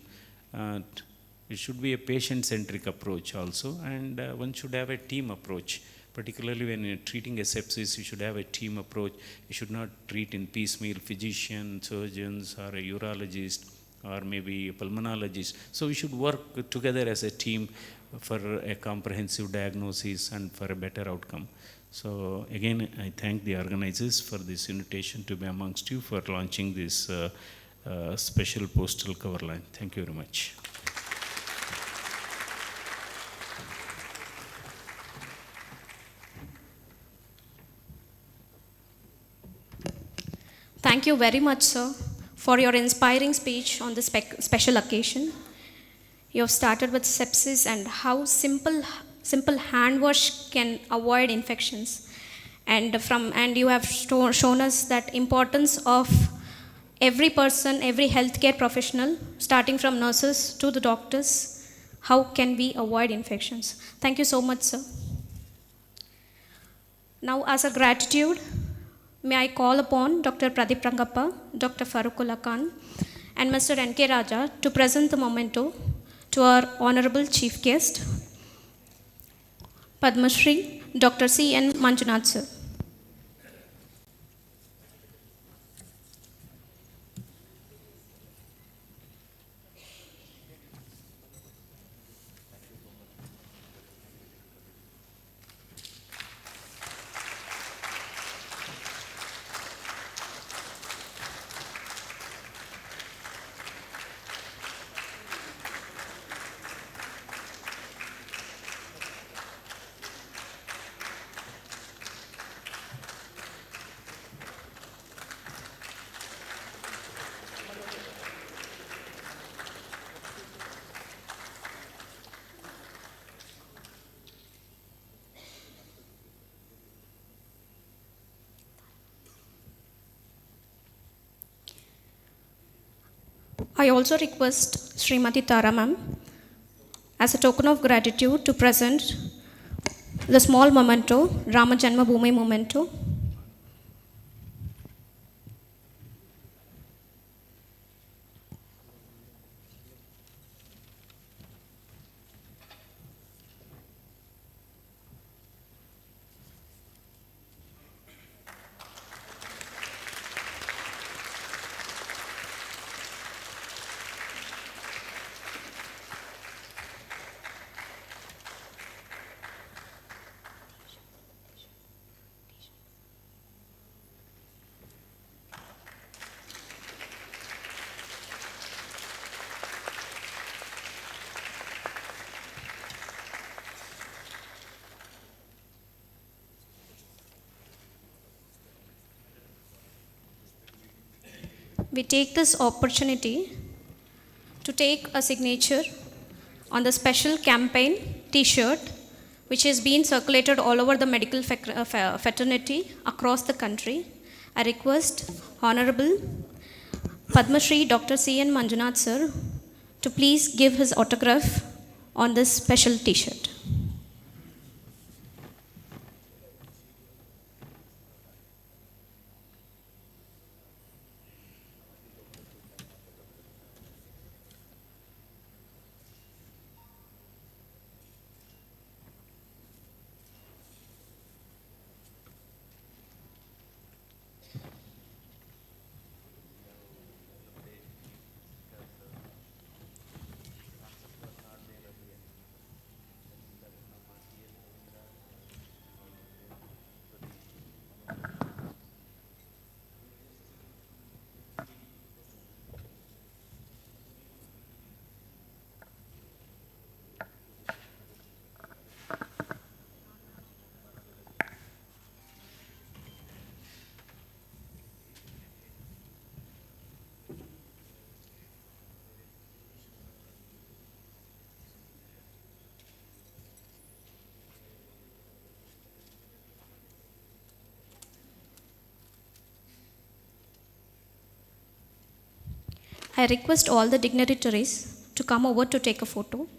It should be a patient-centric approach also, and one should have a team approach. Particularly when you're treating a sepsis, you should have a team approach. You should not treat in piecemeal, physician, surgeons, or a urologist, or maybe a pulmonologist. So we should work together as a team for a comprehensive diagnosis and for a better outcome. So again, I thank the organizers for this invitation to be amongst you for launching this special postal cover line. Thank you very much. Thank you very much, sir, for your inspiring speech on this special occasion. You have started with sepsis and how simple hand wash can avoid infections. And you have shown us that importance of every person, every healthcare professional, starting from nurses to the doctors, how can we avoid infections. Thank you so much, sir. Now, as a gratitude, may I call upon Dr. Pradeep Rangappa, Dr. Farooqullah Khan, and Mr. N.K. Raja to present the memento to our honorable chief guest, Padma Shri, Dr. C.N. Manjunath, sir. I also request Srimati Tara ma'am, as a token of gratitude, to present the small memento, Rama Janma Bhoomi memento. We take this opportunity to take a signature on the special campaign t-shirt which is being circulated all over the medical fraternity across the country. I request Honorable Padma Shri Dr. C.N. Manjunath sir to please give his autograph on this special t-shirt. I request all the dignitaries to come over to take a photo.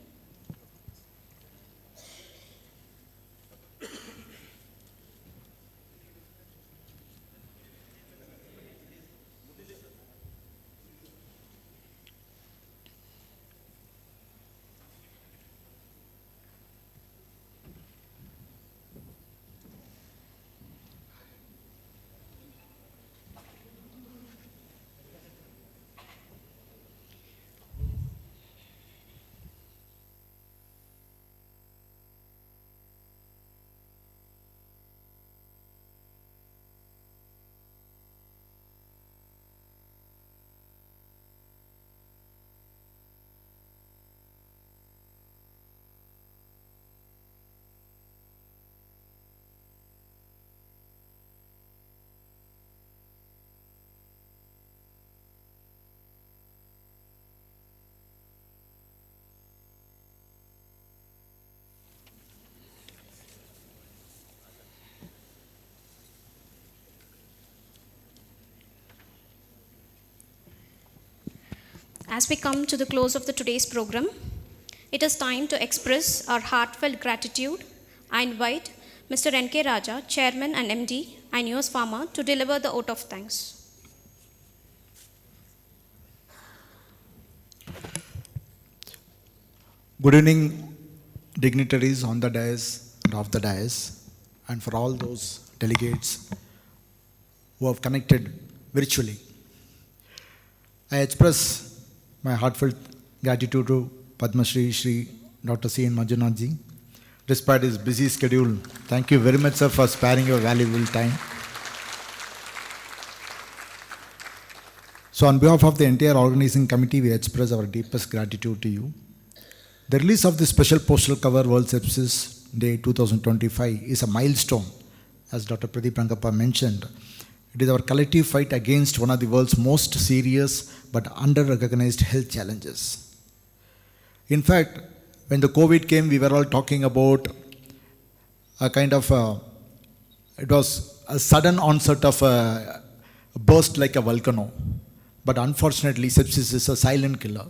As we come to the close of today's program, it is time to express our heartfelt gratitude. I invite Mr. N.K. Raja, Chairman and MD, Inios Pharma, to deliver the vote of thanks. Good evening, dignitaries on the dais and off the dais, and for all those delegates who have connected virtually. I express my heartfelt gratitude to Padma Shri Dr. C. N. Manjunathji. Despite his busy schedule, thank you very much, sir, for sparing your valuable time. So on behalf of the entire organizing committee, we express our deepest gratitude to you. The release of the special postal cover World Sepsis Day 2025 is a milestone, as Dr. Pradeep Rangappa mentioned. It is our collective fight against one of the world's most serious but under-recognized health challenges. In fact, when the COVID came, we were all talking about a kind of, it was a sudden onset of a burst like a volcano. But unfortunately, sepsis is a silent killer.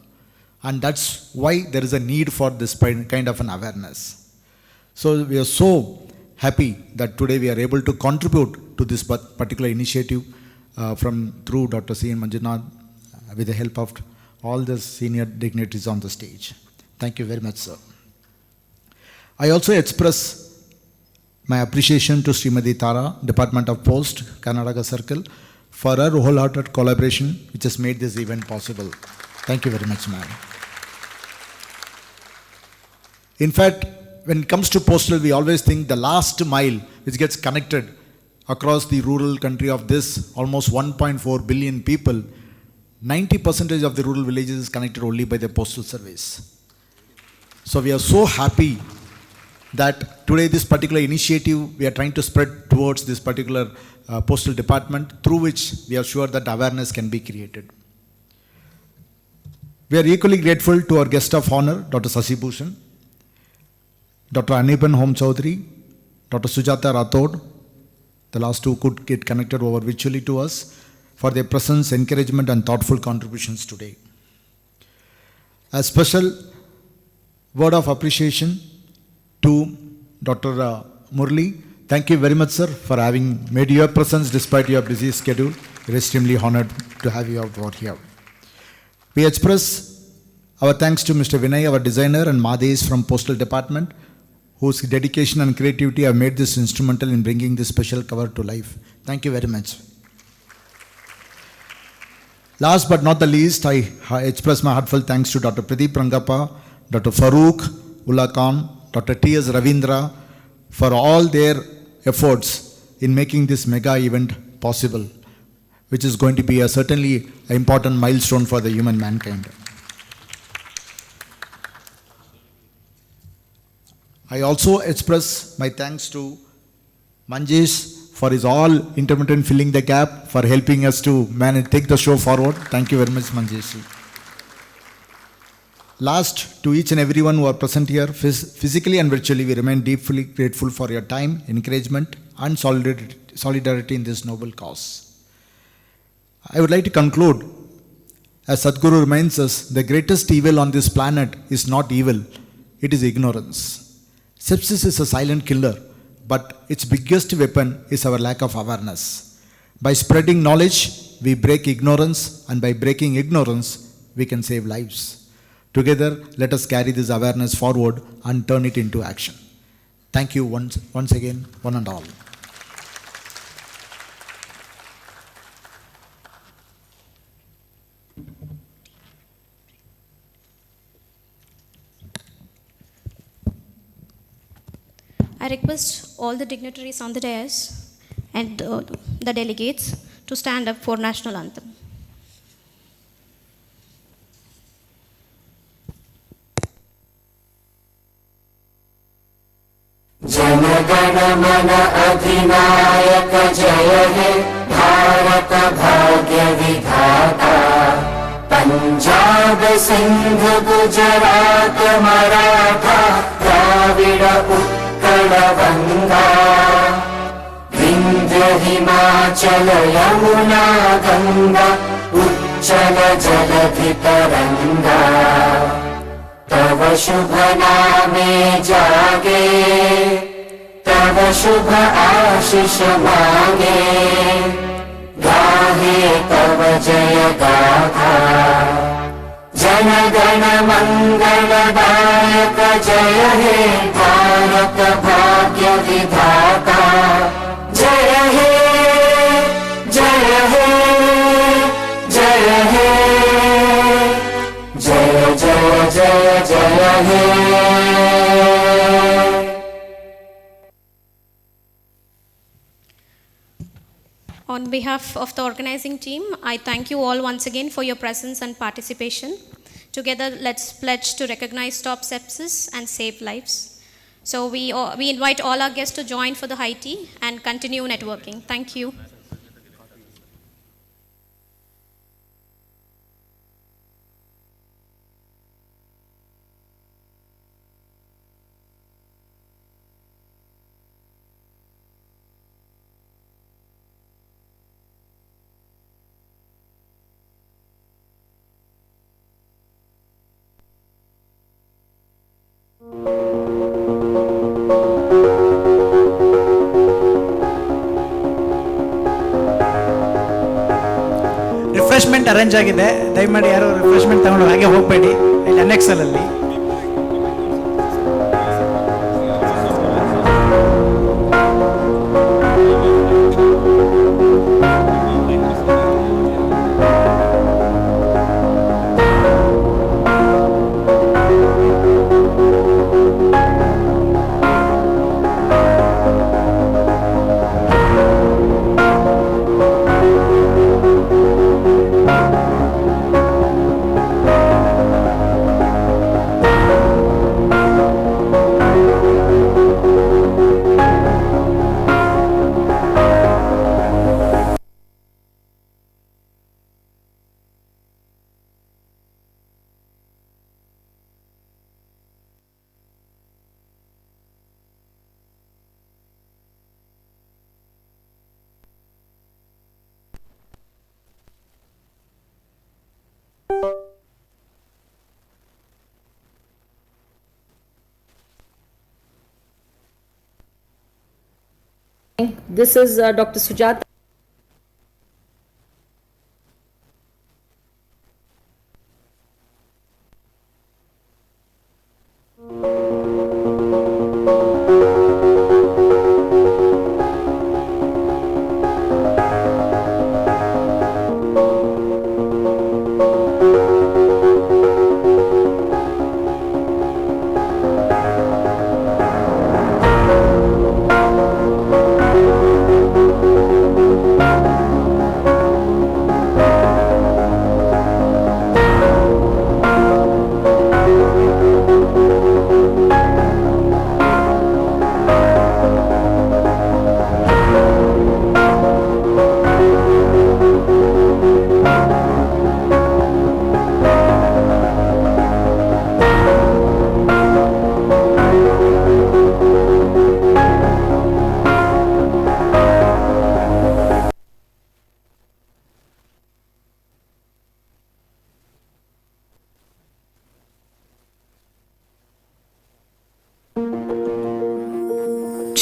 And that's why there is a need for this kind of an awareness. So we are so happy that today we are able to contribute to this particular initiative through Dr. C. N. Manjunath with the help of all the senior dignitaries on the stage. Thank you very much, sir. I also express my appreciation to Srimati Tara, Department of Post, Karnataka Circle, for her wholehearted collaboration which has made this event possible. Thank you very much, ma'am. In fact, when it comes to postal, we always think the last mile which gets connected across the rural country of this almost 1.4 billion people, 90% of the rural villages is connected only by the postal service. So we are so happy that today this particular initiative we are trying to spread towards this particular postal department, through which we are sure that awareness can be created. We are equally grateful to our guest of honor, Dr. Sasi Bhushan, Dr. Aniban Home Chaudhary, Dr. Sujata Rathod, the last two could get connected over virtually to us, for their presence, encouragement and thoughtful contributions today. A special word of appreciation to Dr. Murli. Thank you very much, sir, for having made your presence despite your busy schedule. We're extremely honored to have you out here. We express our thanks to Mr. Vinay, our designer, and Madesh from Postal Department, whose dedication and creativity have made this instrumental in bringing this special cover to life. Thank you very much. Last but not the least, I express my heartfelt thanks to Dr. Pradeep Rangappa, Dr. Farooq Ullah Khan, Dr. T.S. Ravindra, for all their efforts in making this mega event possible, which is going to be certainly an important milestone for the human mankind. I also express my thanks to Manjesh for his all intermittent filling the gap, for helping us to take the show forward. Thank you very much, Manjesh. Last, to each and everyone who are present here, physically and virtually, we remain deeply grateful for your time, encouragement, and solidarity in this noble cause. I would like to conclude, as Sadhguru reminds us, the greatest evil on this planet is not evil, it is ignorance. Sepsis is a silent killer, but its biggest weapon is our lack of awareness. By spreading knowledge, we break ignorance, and by breaking ignorance, we can save lives. Together, let us carry this awareness forward and turn it into action. Thank you once again, one and all. I request all the dignitaries on the dais and the delegates to stand up for national anthem. जनगण मन अधिनायक जय हे भारत भाग्य विधाता पंजाब सिंध गुजरात मराठा द्राविड़ उत्कल गंगा विंध्य हिमाचल यमुना गंगा चल जलधि तरंगा तव शुभ नामे जागे तव शुभ आशीष मांगे गाहे तव जय गाथा जन गण मंगलदायक जय हे भारत भाग्य विधाता जय हे जय हे जय हे जय जय जय जय हे. On behalf of the organizing team, I thank you all once again for your presence and participation. Together, let's pledge to recognize Stop Sepsis and save lives. So we invite all our guests to join for the high tea and continue networking. Thank you. Refreshment arrange ಆಗಿದೆ, ದಯಮಾಡಿ ಯಾರು refreshment ತಗೊಂಡು ಹಾಗೆ ಹೋಗಬೇಡಿ, ಇಲ್ಲಿ ಅನ್ನೆಕ್ಸಲಲ್ಲಿ. This is Dr. Sujata.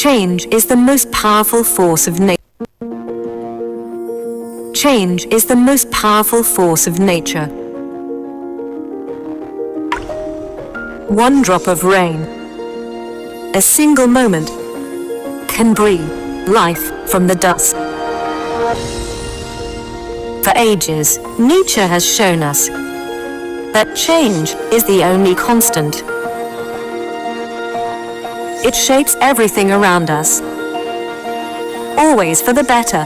Change is the most powerful force of nature. Change is the most powerful force of nature. One drop of rain, a single moment, can breathe life from the dust. For ages, nature has shown us that change is the only constant. It shapes everything around us, always for the better.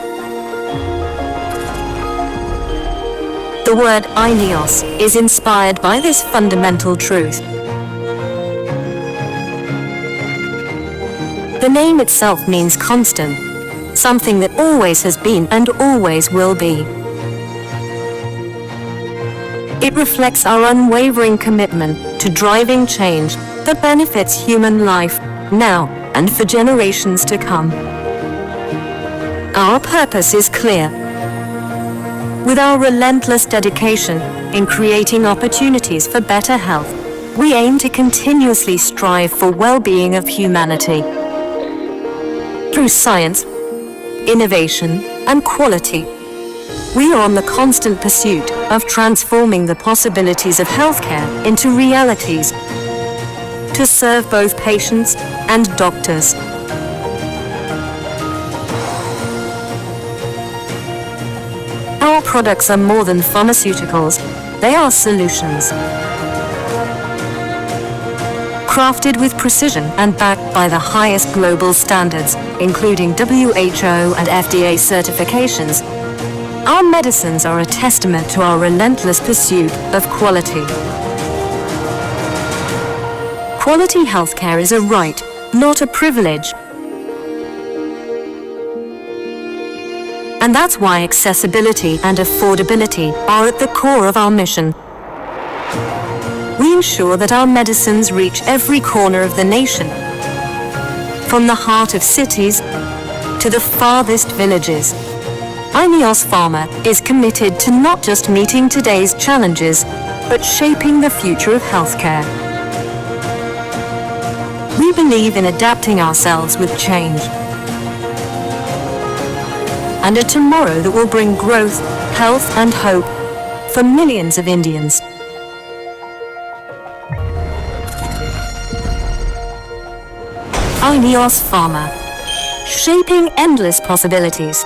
The word Inios is inspired by this fundamental truth. The name itself means constant, something that always has been and always will be. It reflects our unwavering commitment to driving change that benefits human life now and for generations to come. Our purpose is clear: With our relentless dedication in creating opportunities for better health, we aim to continuously strive for well-being of humanity. Through science, innovation, and quality, we are on the constant pursuit of transforming the possibilities of healthcare into realities to serve both patients and doctors. Our products are more than pharmaceuticals, they are solutions. Crafted with precision and backed by the highest global standards, including WHO and FDA certifications, our medicines are a testament to our relentless pursuit of quality. Quality healthcare is a right, not a privilege. And that's why accessibility and affordability are at the core of our mission. We ensure that our medicines reach every corner of the nation, from the heart of cities to the farthest villages. Inios Pharma is committed to not just meeting today's challenges, but shaping the future of healthcare. We believe in adapting ourselves with change, and a tomorrow that will bring growth, health, and hope for millions of Indians. Inios Pharma, shaping endless possibilities.